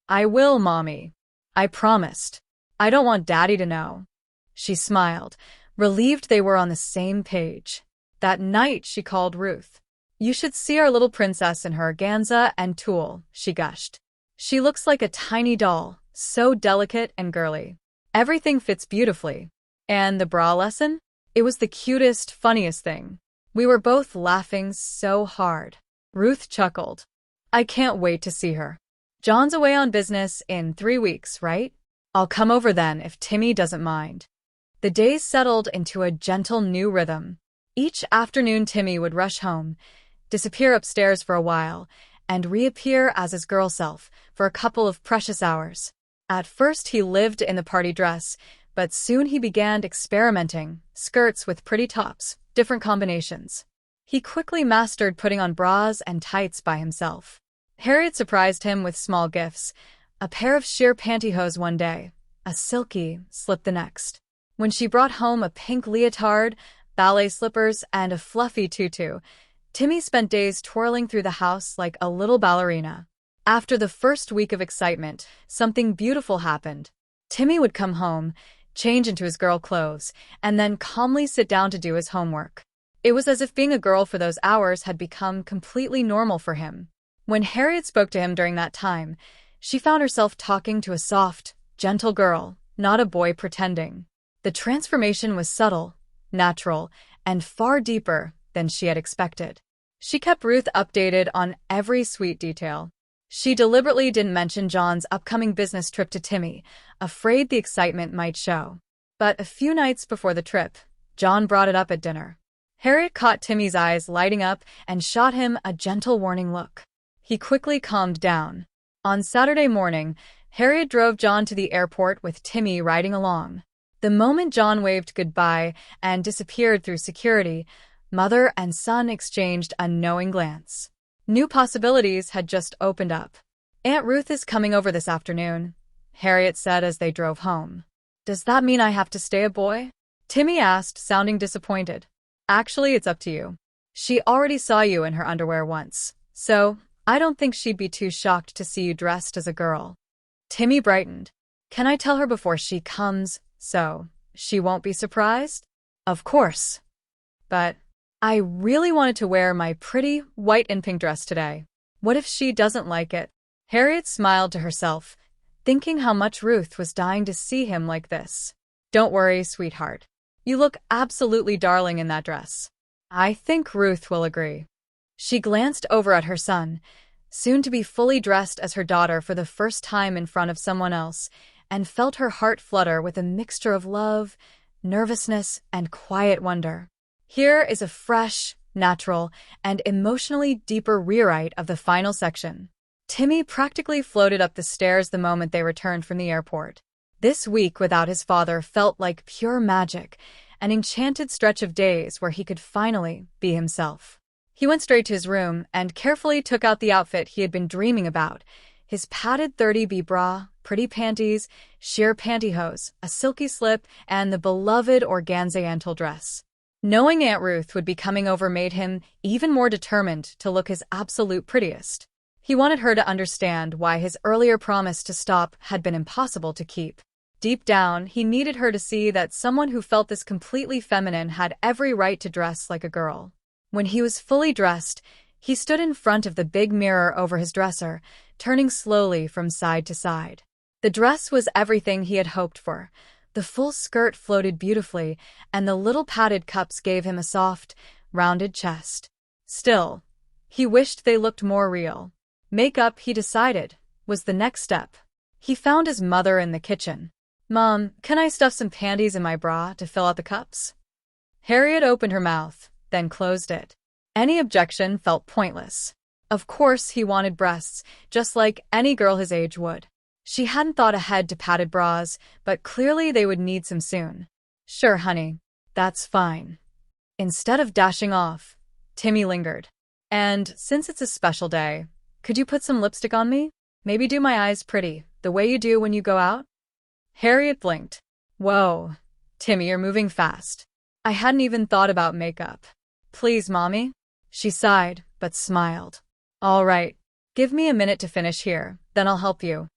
"I will, Mommy. I promised. I don't want Daddy to know." She smiled, relieved they were on the same page. That night, she called Ruth. "You should see our little princess in her organza and tulle," she gushed. "She looks like a tiny doll, so delicate and girly. Everything fits beautifully. And the bra lesson? It was the cutest, funniest thing. We were both laughing so hard." Ruth chuckled. "I can't wait to see her. John's away on business in 3 weeks, right? I'll come over then if Timmy doesn't mind." The days settled into a gentle new rhythm. Each afternoon Timmy would rush home, disappear upstairs for a while, and reappear as his girl self for a couple of precious hours. At first he lived in the party dress, but soon he began experimenting, skirts with pretty tops, different combinations. He quickly mastered putting on bras and tights by himself. Harriet surprised him with small gifts, a pair of sheer pantyhose one day, a silky slip the next. When she brought home a pink leotard, ballet slippers, and a fluffy tutu, Timmy spent days twirling through the house like a little ballerina. After the first week of excitement, something beautiful happened. Timmy would come home, change into his girl clothes, and then calmly sit down to do his homework. It was as if being a girl for those hours had become completely normal for him. When Harriet spoke to him during that time, she found herself talking to a soft, gentle girl, not a boy pretending. The transformation was subtle, natural, and far deeper than she had expected. She kept Ruth updated on every sweet detail. She deliberately didn't mention John's upcoming business trip to Timmy, afraid the excitement might show. But a few nights before the trip, John brought it up at dinner. Harriet caught Timmy's eyes lighting up and shot him a gentle warning look. He quickly calmed down. On Saturday morning, Harriet drove John to the airport with Timmy riding along. The moment John waved goodbye and disappeared through security, mother and son exchanged a knowing glance. New possibilities had just opened up. "Aunt Ruth is coming over this afternoon," Harriet said as they drove home. "Does that mean I have to stay a boy?" Timmy asked, sounding disappointed. "Actually, it's up to you. She already saw you in her underwear once, so I don't think she'd be too shocked to see you dressed as a girl." Timmy brightened. "Can I tell her before she comes, so she won't be surprised?" "Of course. But I really wanted to wear my pretty white and pink dress today. What if she doesn't like it?" Harriet smiled to herself, thinking how much Ruth was dying to see him like this. "Don't worry, sweetheart. You look absolutely darling in that dress. I think Ruth will agree." She glanced over at her son, soon to be fully dressed as her daughter for the first time in front of someone else, and felt her heart flutter with a mixture of love, nervousness, and quiet wonder. Here is a fresh, natural, and emotionally deeper rewrite of the final section. Timmy practically floated up the stairs the moment they returned from the airport. This week without his father felt like pure magic, an enchanted stretch of days where he could finally be himself. He went straight to his room and carefully took out the outfit he had been dreaming about, his padded 30B bra, pretty panties, sheer pantyhose, a silky slip, and the beloved organza mantle dress. Knowing Aunt Ruth would be coming over made him even more determined to look his absolute prettiest. He wanted her to understand why his earlier promise to stop had been impossible to keep. Deep down, he needed her to see that someone who felt this completely feminine had every right to dress like a girl. When he was fully dressed, he stood in front of the big mirror over his dresser, turning slowly from side to side. The dress was everything he had hoped for. The full skirt floated beautifully, and the little padded cups gave him a soft, rounded chest. Still, he wished they looked more real. Makeup, he decided, was the next step. He found his mother in the kitchen. "Mom, can I stuff some panties in my bra to fill out the cups?" Harriet opened her mouth, then closed it. Any objection felt pointless. Of course he wanted breasts, just like any girl his age would. She hadn't thought ahead to padded bras, but clearly they would need some soon. "Sure, honey. That's fine." Instead of dashing off, Timmy lingered. "And since it's a special day, could you put some lipstick on me? Maybe do my eyes pretty, the way you do when you go out?" Harriet blinked. "Whoa, Timmy, you're moving fast. I hadn't even thought about makeup." "Please, Mommy." She sighed, but smiled. "All right, give me a minute to finish here, then I'll help you."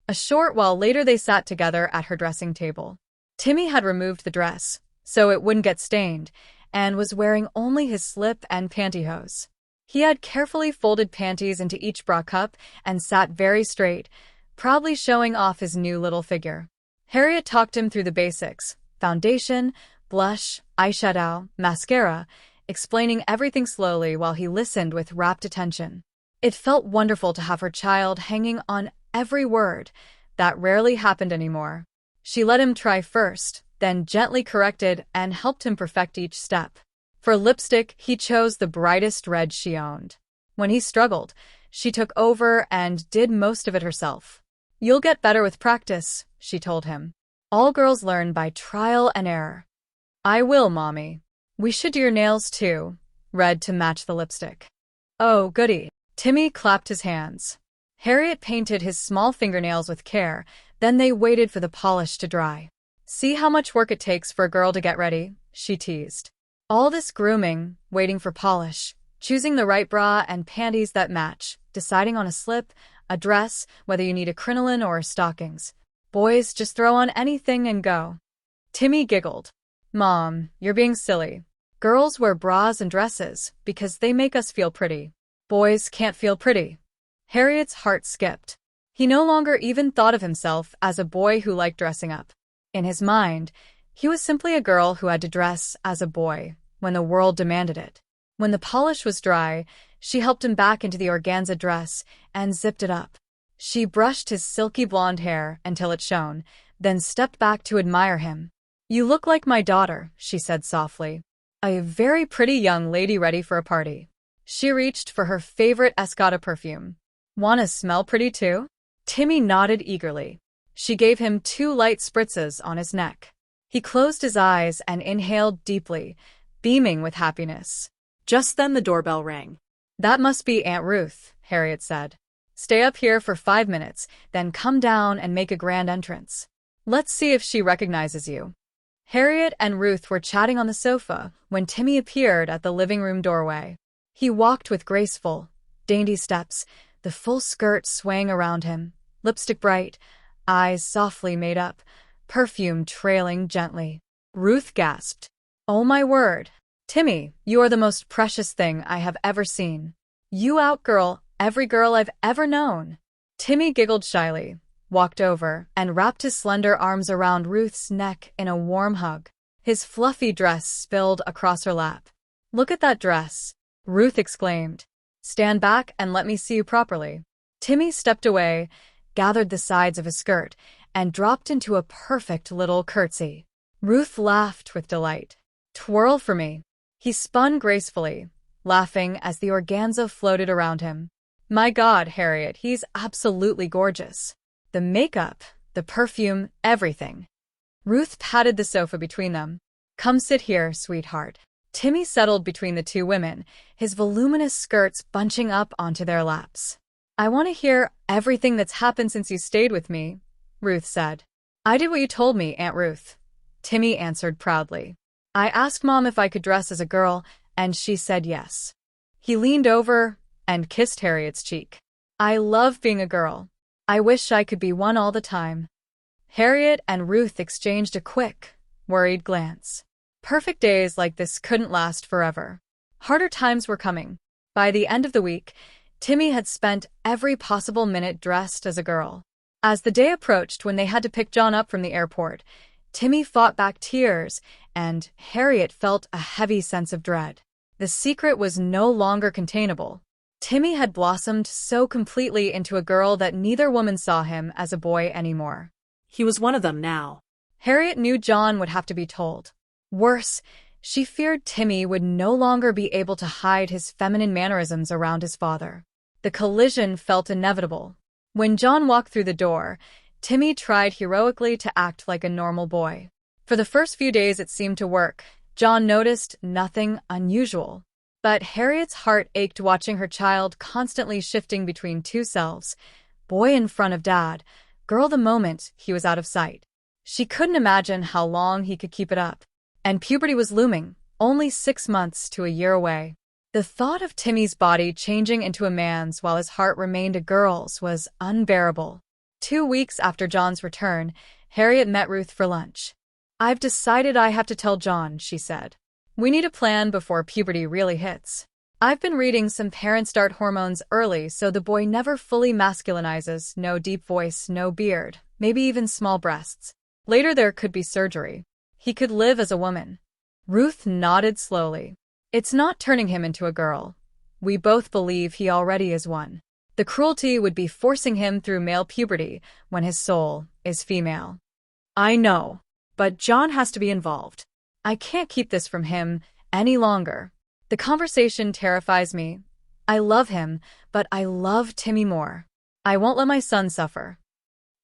A short while later they sat together at her dressing table. Timmy had removed the dress, so it wouldn't get stained, and was wearing only his slip and pantyhose. He had carefully folded panties into each bra cup and sat very straight, proudly showing off his new little figure. Harriet talked him through the basics: foundation, blush, eyeshadow, mascara, explaining everything slowly while he listened with rapt attention. It felt wonderful to have her child hanging on every word. That rarely happened anymore. She let him try first, then gently corrected and helped him perfect each step. For lipstick, he chose the brightest red she owned. When he struggled, she took over and did most of it herself. "You'll get better with practice," she told him. "All girls learn by trial and error." "I will, Mommy. We should do your nails too," red to match the lipstick. "Oh, goody." Timmy clapped his hands. Harriet painted his small fingernails with care, then they waited for the polish to dry. "See how much work it takes for a girl to get ready," she teased. All this grooming, waiting for polish, choosing the right bra and panties that match, deciding on a slip, a dress, whether you need a crinoline or stockings. Boys just throw on anything and go. Timmy giggled. "Mom, you're being silly. Girls wear bras and dresses because they make us feel pretty. Boys can't feel pretty." Harriet's heart skipped. He no longer even thought of himself as a boy who liked dressing up. In his mind, he was simply a girl who had to dress as a boy when the world demanded it. When the polish was dry, she helped him back into the organza dress and zipped it up. She brushed his silky blonde hair until it shone, then stepped back to admire him. "You look like my daughter," she said softly. "A very pretty young lady ready for a party." She reached for her favorite Escada perfume. "Wanna smell pretty too?" Timmy nodded eagerly. She gave him 2 light spritzes on his neck. He closed his eyes and inhaled deeply, beaming with happiness. Just then the doorbell rang. "That must be Aunt Ruth," Harriet said. "Stay up here for 5 minutes, then come down and make a grand entrance. Let's see if she recognizes you." Harriet and Ruth were chatting on the sofa when Timmy appeared at the living room doorway. He walked with graceful, dainty steps, the full skirt swaying around him, lipstick bright, eyes softly made up, perfume trailing gently. Ruth gasped. "Oh my word. Timmy, you are the most precious thing I have ever seen. You outgirl every girl I've ever known." Timmy giggled shyly, walked over, and wrapped his slender arms around Ruth's neck in a warm hug. His fluffy dress spilled across her lap. "Look at that dress," Ruth exclaimed. "Stand back and let me see you properly." Timmy stepped away, gathered the sides of his skirt, and dropped into a perfect little curtsy. Ruth laughed with delight. "Twirl for me." He spun gracefully, laughing as the organza floated around him. "My God, Harriet, he's absolutely gorgeous. The makeup, the perfume, everything." Ruth patted the sofa between them. "Come sit here, sweetheart." Timmy settled between the two women, his voluminous skirts bunching up onto their laps. "I want to hear everything that's happened since you stayed with me," Ruth said. "I did what you told me, Aunt Ruth," Timmy answered proudly. "I asked Mom if I could dress as a girl, and she said yes." He leaned over and kissed Harriet's cheek. "I love being a girl. I wish I could be one all the time." Harriet and Ruth exchanged a quick, worried glance. Perfect days like this couldn't last forever. Harder times were coming. By the end of the week, Timmy had spent every possible minute dressed as a girl. As the day approached when they had to pick John up from the airport, Timmy fought back tears, and Harriet felt a heavy sense of dread. The secret was no longer containable. Timmy had blossomed so completely into a girl that neither woman saw him as a boy anymore. He was one of them now. Harriet knew John would have to be told. Worse, she feared Timmy would no longer be able to hide his feminine mannerisms around his father. The collision felt inevitable. When John walked through the door, Timmy tried heroically to act like a normal boy. For the first few days it seemed to work. John noticed nothing unusual. But Harriet's heart ached watching her child constantly shifting between two selves, boy in front of dad, girl the moment he was out of sight. She couldn't imagine how long he could keep it up. And puberty was looming, only 6 months to a year away. The thought of Timmy's body changing into a man's while his heart remained a girl's was unbearable. 2 weeks after John's return, Harriet met Ruth for lunch. "I've decided I have to tell John," she said. "We need a plan before puberty really hits. I've been reading some parents start hormones early so the boy never fully masculinizes, no deep voice, no beard, maybe even small breasts. Later there could be surgery. He could live as a woman." Ruth nodded slowly. "It's not turning him into a girl. We both believe he already is one. The cruelty would be forcing him through male puberty when his soul is female." I know, but John has to be involved. "I can't keep this from him any longer. The conversation terrifies me. I love him, but I love Timmy more. I won't let my son suffer."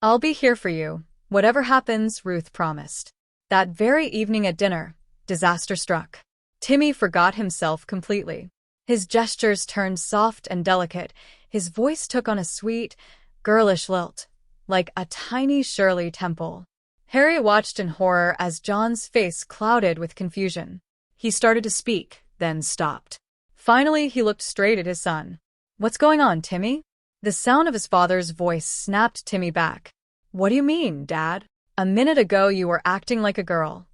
"I'll be here for you, whatever happens," Ruth promised. That very evening at dinner, disaster struck. Timmy forgot himself completely. His gestures turned soft and delicate. His voice took on a sweet, girlish lilt, like a tiny Shirley Temple. Harriet watched in horror as John's face clouded with confusion. He started to speak, then stopped. Finally, he looked straight at his son. "What's going on, Timmy?" The sound of his father's voice snapped Timmy back. "What do you mean, Dad?" "A minute ago you were acting like a girl."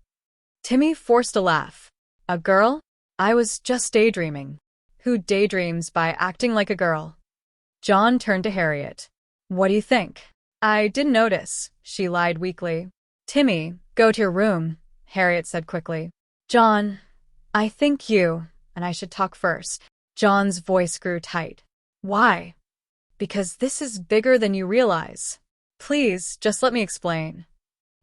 Timmy forced a laugh. "A girl? I was just daydreaming." "Who daydreams by acting like a girl?" John turned to Harriet. "What do you think?" "I didn't notice," she lied weakly. "Timmy, go to your room," Harriet said quickly. "John, I think you and I should talk first." John's voice grew tight. "Why?" "Because this is bigger than you realize. Please, just let me explain."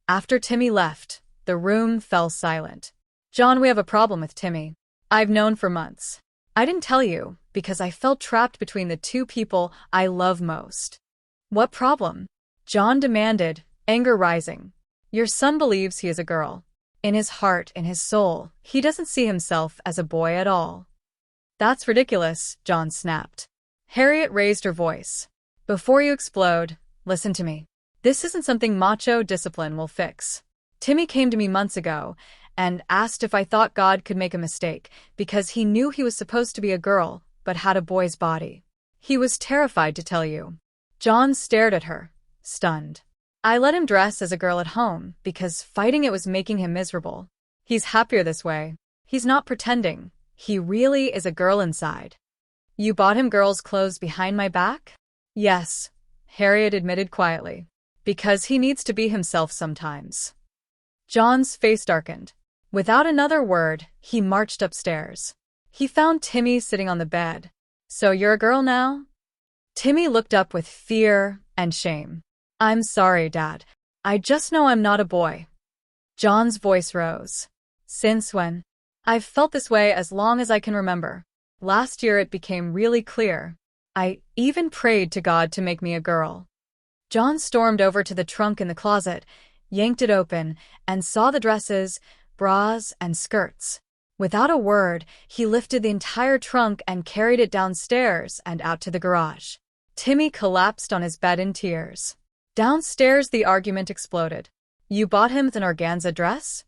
After Timmy left, the room fell silent. "John, we have a problem with Timmy. I've known for months. I didn't tell you because I felt trapped between the two people I love most." "What problem?" John demanded, anger rising. "Your son believes he is a girl. In his heart, in his soul, he doesn't see himself as a boy at all." "That's ridiculous," John snapped. Harriet raised her voice. "Before you explode, listen to me. This isn't something macho discipline will fix. Timmy came to me months ago and asked if I thought God could make a mistake because he knew he was supposed to be a girl but had a boy's body. He was terrified to tell you." John stared at her, stunned. "I let him dress as a girl at home because fighting it was making him miserable. He's happier this way. He's not pretending. He really is a girl inside." "You bought him girls' clothes behind my back?" "Yes," Harriet admitted quietly. "Because he needs to be himself sometimes." John's face darkened. Without another word, he marched upstairs. He found Timmy sitting on the bed. "So you're a girl now?" Timmy looked up with fear and shame. "I'm sorry, Dad. I just know I'm not a boy." John's voice rose. "Since when?" "I've felt this way as long as I can remember. Last year it became really clear. I even prayed to God to make me a girl." John stormed over to the trunk in the closet, yanked it open, and saw the dresses, bras, and skirts. Without a word, he lifted the entire trunk and carried it downstairs and out to the garage. Timmy collapsed on his bed in tears. Downstairs, the argument exploded. "You bought him an organza dress?"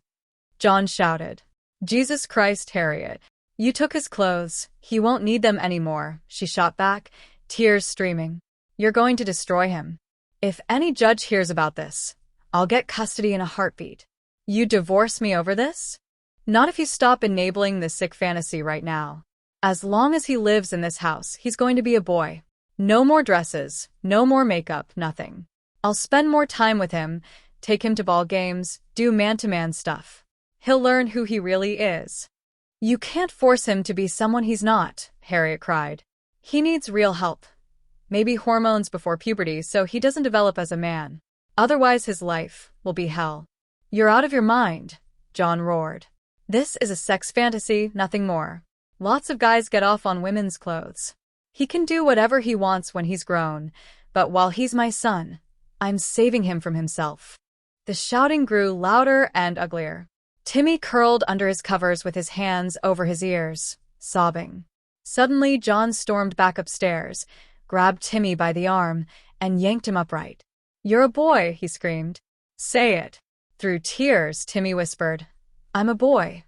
John shouted. "Jesus Christ, Harriet. You took his clothes. He won't need them anymore," she shot back, tears streaming. "You're going to destroy him. If any judge hears about this, I'll get custody in a heartbeat. You divorce me over this? Not if you stop enabling this sick fantasy right now. As long as he lives in this house, he's going to be a boy. No more dresses, no more makeup, nothing. I'll spend more time with him, take him to ball games, do man-to-man stuff. He'll learn who he really is." You can't force him to be someone he's not, Harriet cried. He needs real help. Maybe hormones before puberty so he doesn't develop as a man. Otherwise his life will be hell. You're out of your mind, John roared. This is a sex fantasy, nothing more. Lots of guys get off on women's clothes. He can do whatever he wants when he's grown, but while he's my son, I'm saving him from himself. The shouting grew louder and uglier. Timmy curled under his covers with his hands over his ears, sobbing. Suddenly, John stormed back upstairs, grabbed Timmy by the arm, and yanked him upright. You're a boy, he screamed. Say it. Through tears, Timmy whispered, I'm a boy.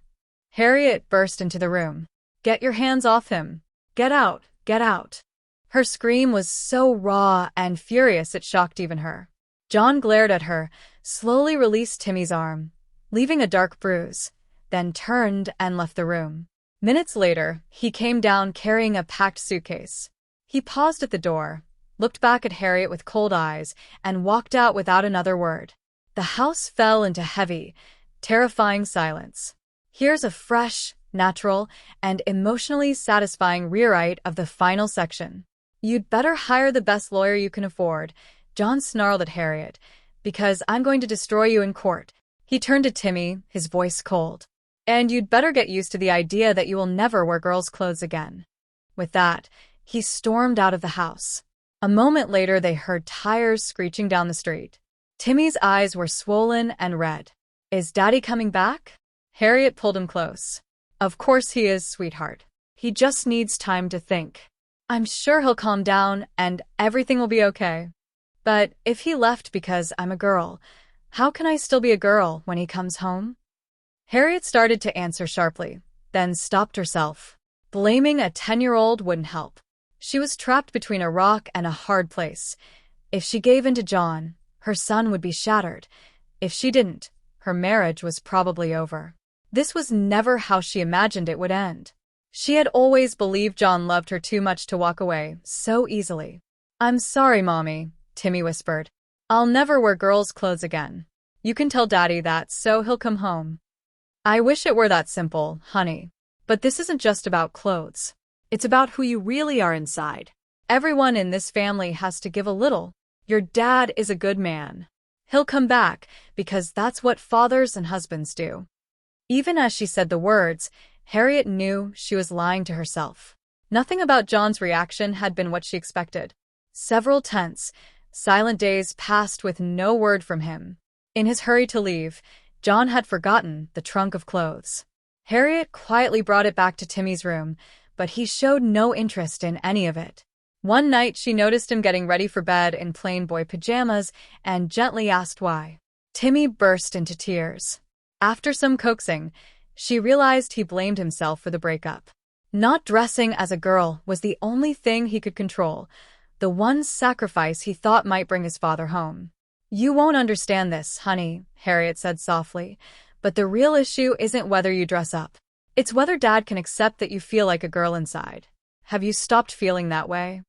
Harriet burst into the room. Get your hands off him. Get out, get out. Her scream was so raw and furious it shocked even her. John glared at her, slowly released Timmy's arm, leaving a dark bruise, then turned and left the room. Minutes later, he came down carrying a packed suitcase. He paused at the door, looked back at Harriet with cold eyes, and walked out without another word. The house fell into heavy, terrifying silence. Here's a fresh, natural, and emotionally satisfying rewrite of the final section. You'd better hire the best lawyer you can afford, John snarled at Harriet, because I'm going to destroy you in court. He turned to Timmy, his voice cold. And you'd better get used to the idea that you will never wear girls' clothes again. With that, he stormed out of the house. A moment later, they heard tires screeching down the street. Timmy's eyes were swollen and red. Is Daddy coming back? Harriet pulled him close. Of course he is, sweetheart. He just needs time to think. I'm sure he'll calm down and everything will be okay. But if he left because I'm a girl, how can I still be a girl when he comes home? Harriet started to answer sharply, then stopped herself. Blaming a 10-year-old wouldn't help. She was trapped between a rock and a hard place. If she gave in to John, her son would be shattered. If she didn't, her marriage was probably over. This was never how she imagined it would end. She had always believed John loved her too much to walk away so easily. I'm sorry, Mommy, Timmy whispered. I'll never wear girls' clothes again. You can tell Daddy that so he'll come home. I wish it were that simple, honey. But this isn't just about clothes. It's about who you really are inside. Everyone in this family has to give a little. Your dad is a good man. He'll come back because that's what fathers and husbands do. Even as she said the words, Harriet knew she was lying to herself. Nothing about John's reaction had been what she expected. Several tense, silent days passed with no word from him. In his hurry to leave, John had forgotten the trunk of clothes. Harriet quietly brought it back to Timmy's room, but he showed no interest in any of it. One night she noticed him getting ready for bed in plain boy pajamas and gently asked why. Timmy burst into tears. After some coaxing, she realized he blamed himself for the breakup. Not dressing as a girl was the only thing he could control, the one sacrifice he thought might bring his father home. You won't understand this, honey, Harriet said softly, but the real issue isn't whether you dress up. It's whether Dad can accept that you feel like a girl inside. Have you stopped feeling that way?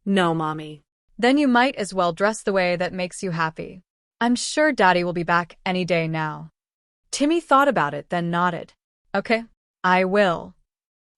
No, Mommy. Then you might as well dress the way that makes you happy. I'm sure Daddy will be back any day now. Timmy thought about it, then nodded. Okay, I will.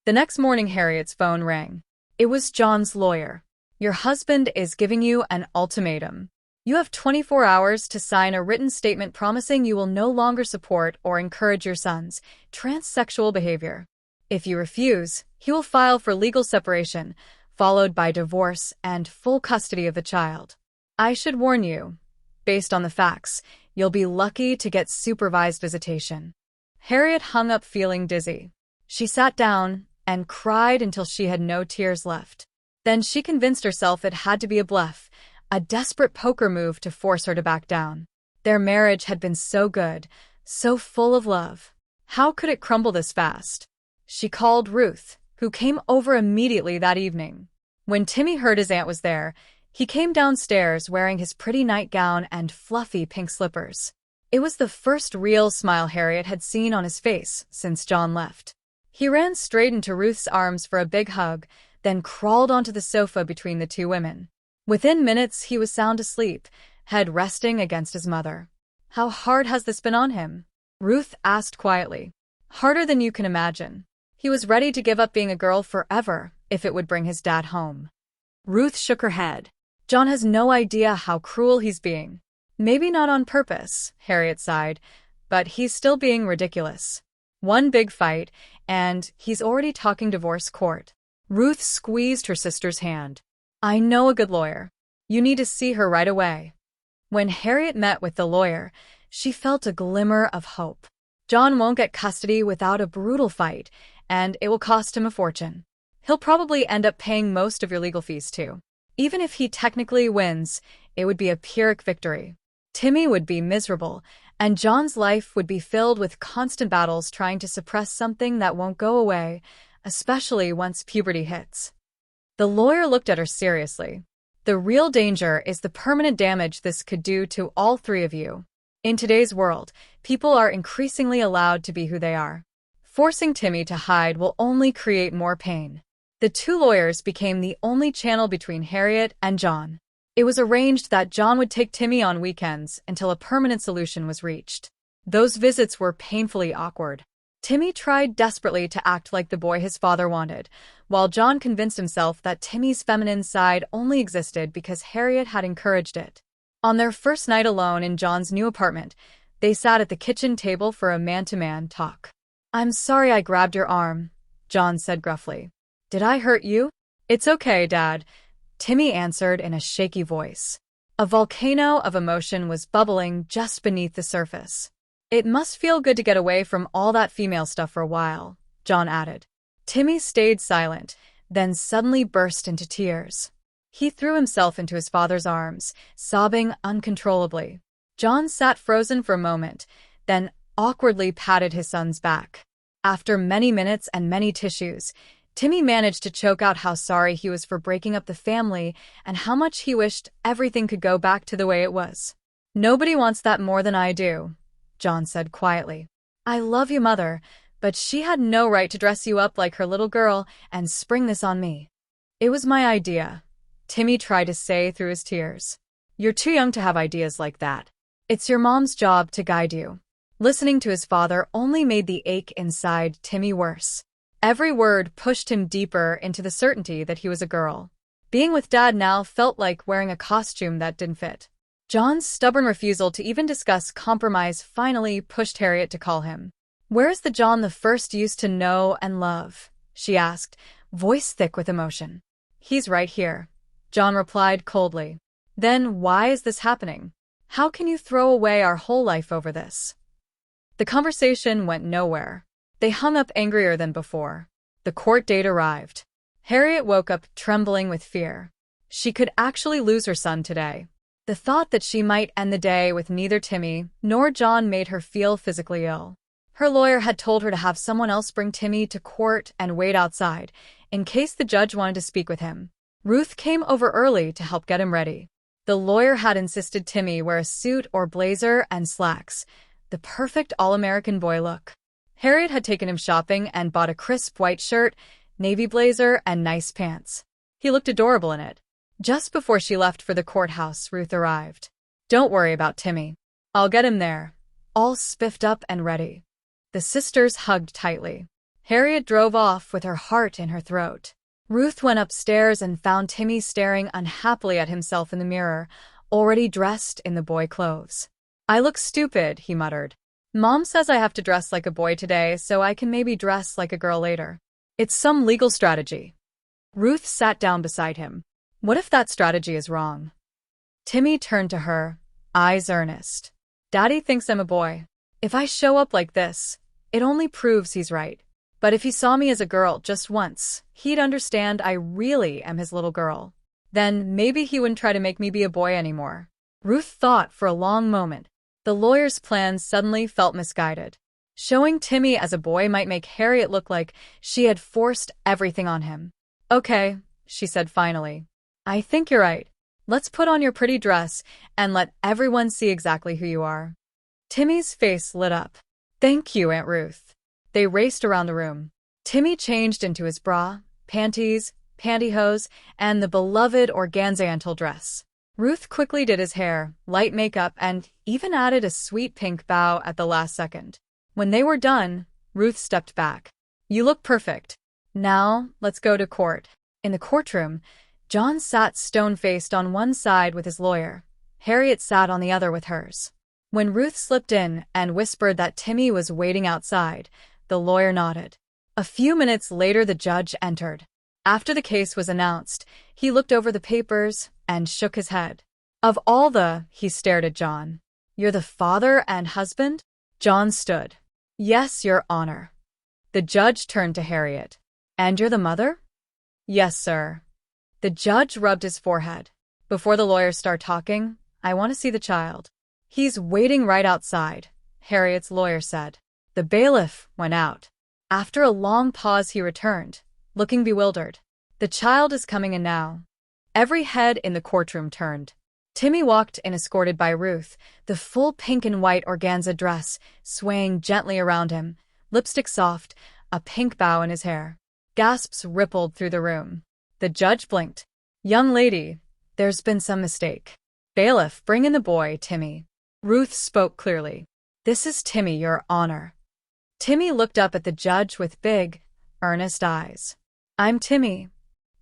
The next morning, Harriet's phone rang. It was John's lawyer. Your husband is giving you an ultimatum. You have 24 hours to sign a written statement promising you will no longer support or encourage your son's transsexual behavior. If you refuse, he will file for legal separation, followed by divorce and full custody of the child. I should warn you, based on the facts, you'll be lucky to get supervised visitation. Harriet hung up feeling dizzy. She sat down and cried until she had no tears left. Then she convinced herself it had to be a bluff, a desperate poker move to force her to back down. Their marriage had been so good, so full of love. How could it crumble this fast? She called Ruth, who came over immediately that evening. When Timmy heard his aunt was there, he came downstairs wearing his pretty nightgown and fluffy pink slippers. It was the first real smile Harriet had seen on his face since John left. He ran straight into Ruth's arms for a big hug, then crawled onto the sofa between the two women. Within minutes, he was sound asleep, head resting against his mother. How hard has this been on him? Ruth asked quietly. Harder than you can imagine. He was ready to give up being a girl forever if it would bring his dad home. Ruth shook her head. John has no idea how cruel he's being. Maybe not on purpose, Harriet sighed, but he's still being ridiculous. One big fight, and he's already talking divorce court. Ruth squeezed her sister's hand. I know a good lawyer. You need to see her right away. When Harriet met with the lawyer, she felt a glimmer of hope. John won't get custody without a brutal fight, and it will cost him a fortune. He'll probably end up paying most of your legal fees too. Even if he technically wins, it would be a Pyrrhic victory. Timmy would be miserable, and John's life would be filled with constant battles trying to suppress something that won't go away, especially once puberty hits. The lawyer looked at her seriously. The real danger is the permanent damage this could do to all three of you. In today's world, people are increasingly allowed to be who they are. Forcing Timmy to hide will only create more pain. The two lawyers became the only channel between Harriet and John. It was arranged that John would take Timmy on weekends until a permanent solution was reached. Those visits were painfully awkward. Timmy tried desperately to act like the boy his father wanted, while John convinced himself that Timmy's feminine side only existed because Harriet had encouraged it. On their first night alone in John's new apartment, they sat at the kitchen table for a man-to-man talk. I'm sorry I grabbed your arm, John said gruffly. Did I hurt you? It's okay, Dad, Timmy answered in a shaky voice. A volcano of emotion was bubbling just beneath the surface. It must feel good to get away from all that female stuff for a while, John added. Timmy stayed silent, then suddenly burst into tears. He threw himself into his father's arms, sobbing uncontrollably. John sat frozen for a moment, then awkwardly patted his son's back. After many minutes and many tissues, Timmy managed to choke out how sorry he was for breaking up the family and how much he wished everything could go back to the way it was. Nobody wants that more than I do, John said quietly. I love you, Mother, but she had no right to dress you up like her little girl and spring this on me. It was my idea, Timmy tried to say through his tears. You're too young to have ideas like that. It's your mom's job to guide you. Listening to his father only made the ache inside Timmy worse. Every word pushed him deeper into the certainty that he was a girl. Being with Dad now felt like wearing a costume that didn't fit. John's stubborn refusal to even discuss compromise finally pushed Harriet to call him. Where's the John the first used to know and love? She asked, voice thick with emotion. He's right here, John replied coldly. Then why is this happening? How can you throw away our whole life over this? The conversation went nowhere. They hung up angrier than before. The court date arrived. Harriet woke up trembling with fear. She could actually lose her son today. The thought that she might end the day with neither Timmy nor John made her feel physically ill. Her lawyer had told her to have someone else bring Timmy to court and wait outside, in case the judge wanted to speak with him. Ruth came over early to help get him ready. The lawyer had insisted Timmy wear a suit or blazer and slacks, the perfect all-American boy look. Harriet had taken him shopping and bought a crisp white shirt, navy blazer, and nice pants. He looked adorable in it. Just before she left for the courthouse, Ruth arrived. Don't worry about Timmy. I'll get him there, all spiffed up and ready. The sisters hugged tightly. Harriet drove off with her heart in her throat. Ruth went upstairs and found Timmy staring unhappily at himself in the mirror, already dressed in the boy clothes. I look stupid, he muttered. Mom says I have to dress like a boy today so I can maybe dress like a girl later. It's some legal strategy. Ruth sat down beside him. What if that strategy is wrong? Timmy turned to her, eyes earnest. Daddy thinks I'm a boy. If I show up like this, it only proves he's right. But if he saw me as a girl just once, he'd understand I really am his little girl. Then maybe he wouldn't try to make me be a boy anymore. Ruth thought for a long moment. The lawyer's plans suddenly felt misguided. Showing Timmy as a boy might make Harriet look like she had forced everything on him. Okay, she said finally. I think you're right. Let's put on your pretty dress and let everyone see exactly who you are. Timmy's face lit up. Thank you, Aunt Ruth. They raced around the room. Timmy changed into his bra, panties, pantyhose, and the beloved organza dress. Ruth quickly did his hair, light makeup, and even added a sweet pink bow at the last second. When they were done, Ruth stepped back. You look perfect. Now, let's go to court. In the courtroom, John sat stone-faced on one side with his lawyer. Harriet sat on the other with hers. When Ruth slipped in and whispered that Timmy was waiting outside, the lawyer nodded. A few minutes later, the judge entered. After the case was announced, he looked over the papers and shook his head. He stared at John. You're the father and husband? John stood. Yes, Your Honor. The judge turned to Harriet. And you're the mother? Yes, sir. The judge rubbed his forehead. Before the lawyers start talking, I want to see the child. He's waiting right outside, Harriet's lawyer said. The bailiff went out. After a long pause, he returned, looking bewildered. The child is coming in now. Every head in the courtroom turned. Timmy walked in escorted by Ruth, the full pink and white organza dress swaying gently around him, lipstick soft, a pink bow in his hair. Gasps rippled through the room. The judge blinked. Young lady, there's been some mistake. Bailiff, bring in the boy, Timmy. Ruth spoke clearly. This is Timmy, Your Honor. Timmy looked up at the judge with big, earnest eyes. I'm Timmy.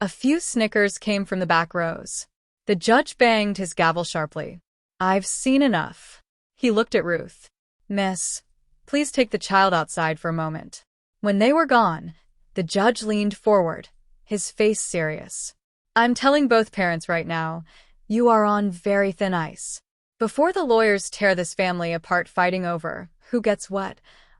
A few snickers came from the back rows. The judge banged his gavel sharply. I've seen enough. He looked at Ruth. Miss, please take the child outside for a moment. When they were gone, the judge leaned forward, his face serious. I'm telling both parents right now, you are on very thin ice. Before the lawyers tear this family apart fighting over who gets what,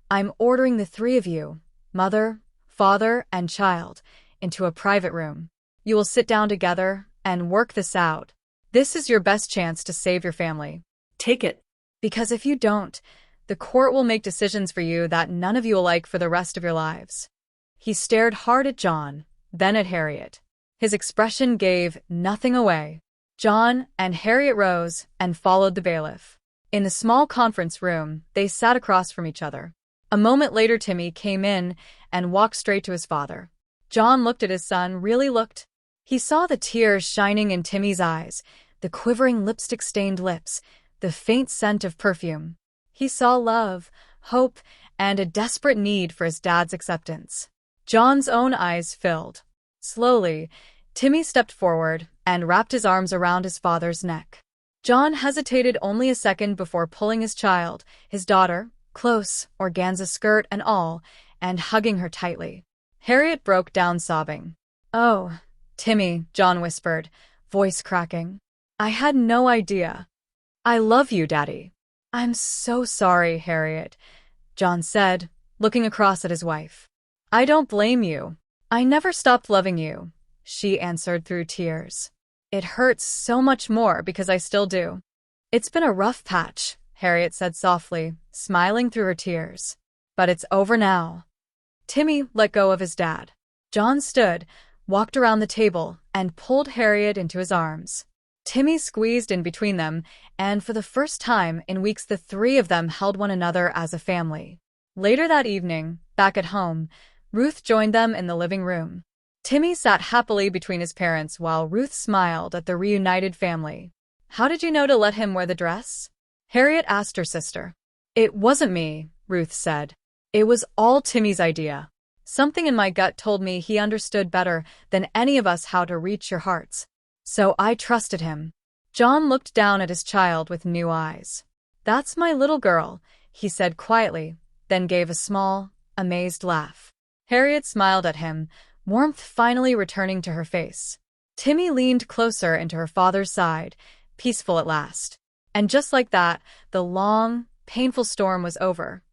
I'm ordering the three of you, mother, father, and child, into a private room. You will sit down together and work this out. This is your best chance to save your family. Take it. Because if you don't, the court will make decisions for you that none of you will like for the rest of your lives. He stared hard at John, then at Harriet. His expression gave nothing away. John and Harriet rose and followed the bailiff. In the small conference room, they sat across from each other. A moment later, Timmy came in and walked straight to his father. John looked at his son, really looked. He saw the tears shining in Timmy's eyes, the quivering lipstick-stained lips, the faint scent of perfume. He saw love, hope, and a desperate need for his dad's acceptance. John's own eyes filled. Slowly, Timmy stepped forward and wrapped his arms around his father's neck. John hesitated only a second before pulling his child, his daughter, close, organza skirt and all, and hugging her tightly. Harriet broke down sobbing. Oh, Timmy, John whispered, voice cracking. I had no idea. I love you, Daddy. I'm so sorry, Harriet, John said, looking across at his wife. I don't blame you. I never stopped loving you, she answered through tears. It hurts so much more because I still do. It's been a rough patch, Harriet said softly, smiling through her tears. But it's over now. Timmy let go of his dad. John stood, walked around the table, and pulled Harriet into his arms. Timmy squeezed in between them, and for the first time in weeks the three of them held one another as a family. Later that evening, back at home, Ruth joined them in the living room. Timmy sat happily between his parents while Ruth smiled at the reunited family. How did you know to let him wear the dress? Harriet asked her sister. It wasn't me, Ruth said. It was all Timmy's idea. Something in my gut told me he understood better than any of us how to reach your hearts. So I trusted him. John looked down at his child with new eyes. That's my little girl, he said quietly, then gave a small, amazed laugh. Harriet smiled at him, warmth finally returning to her face. Timmy leaned closer into her father's side, peaceful at last. And just like that, the long, painful storm was over.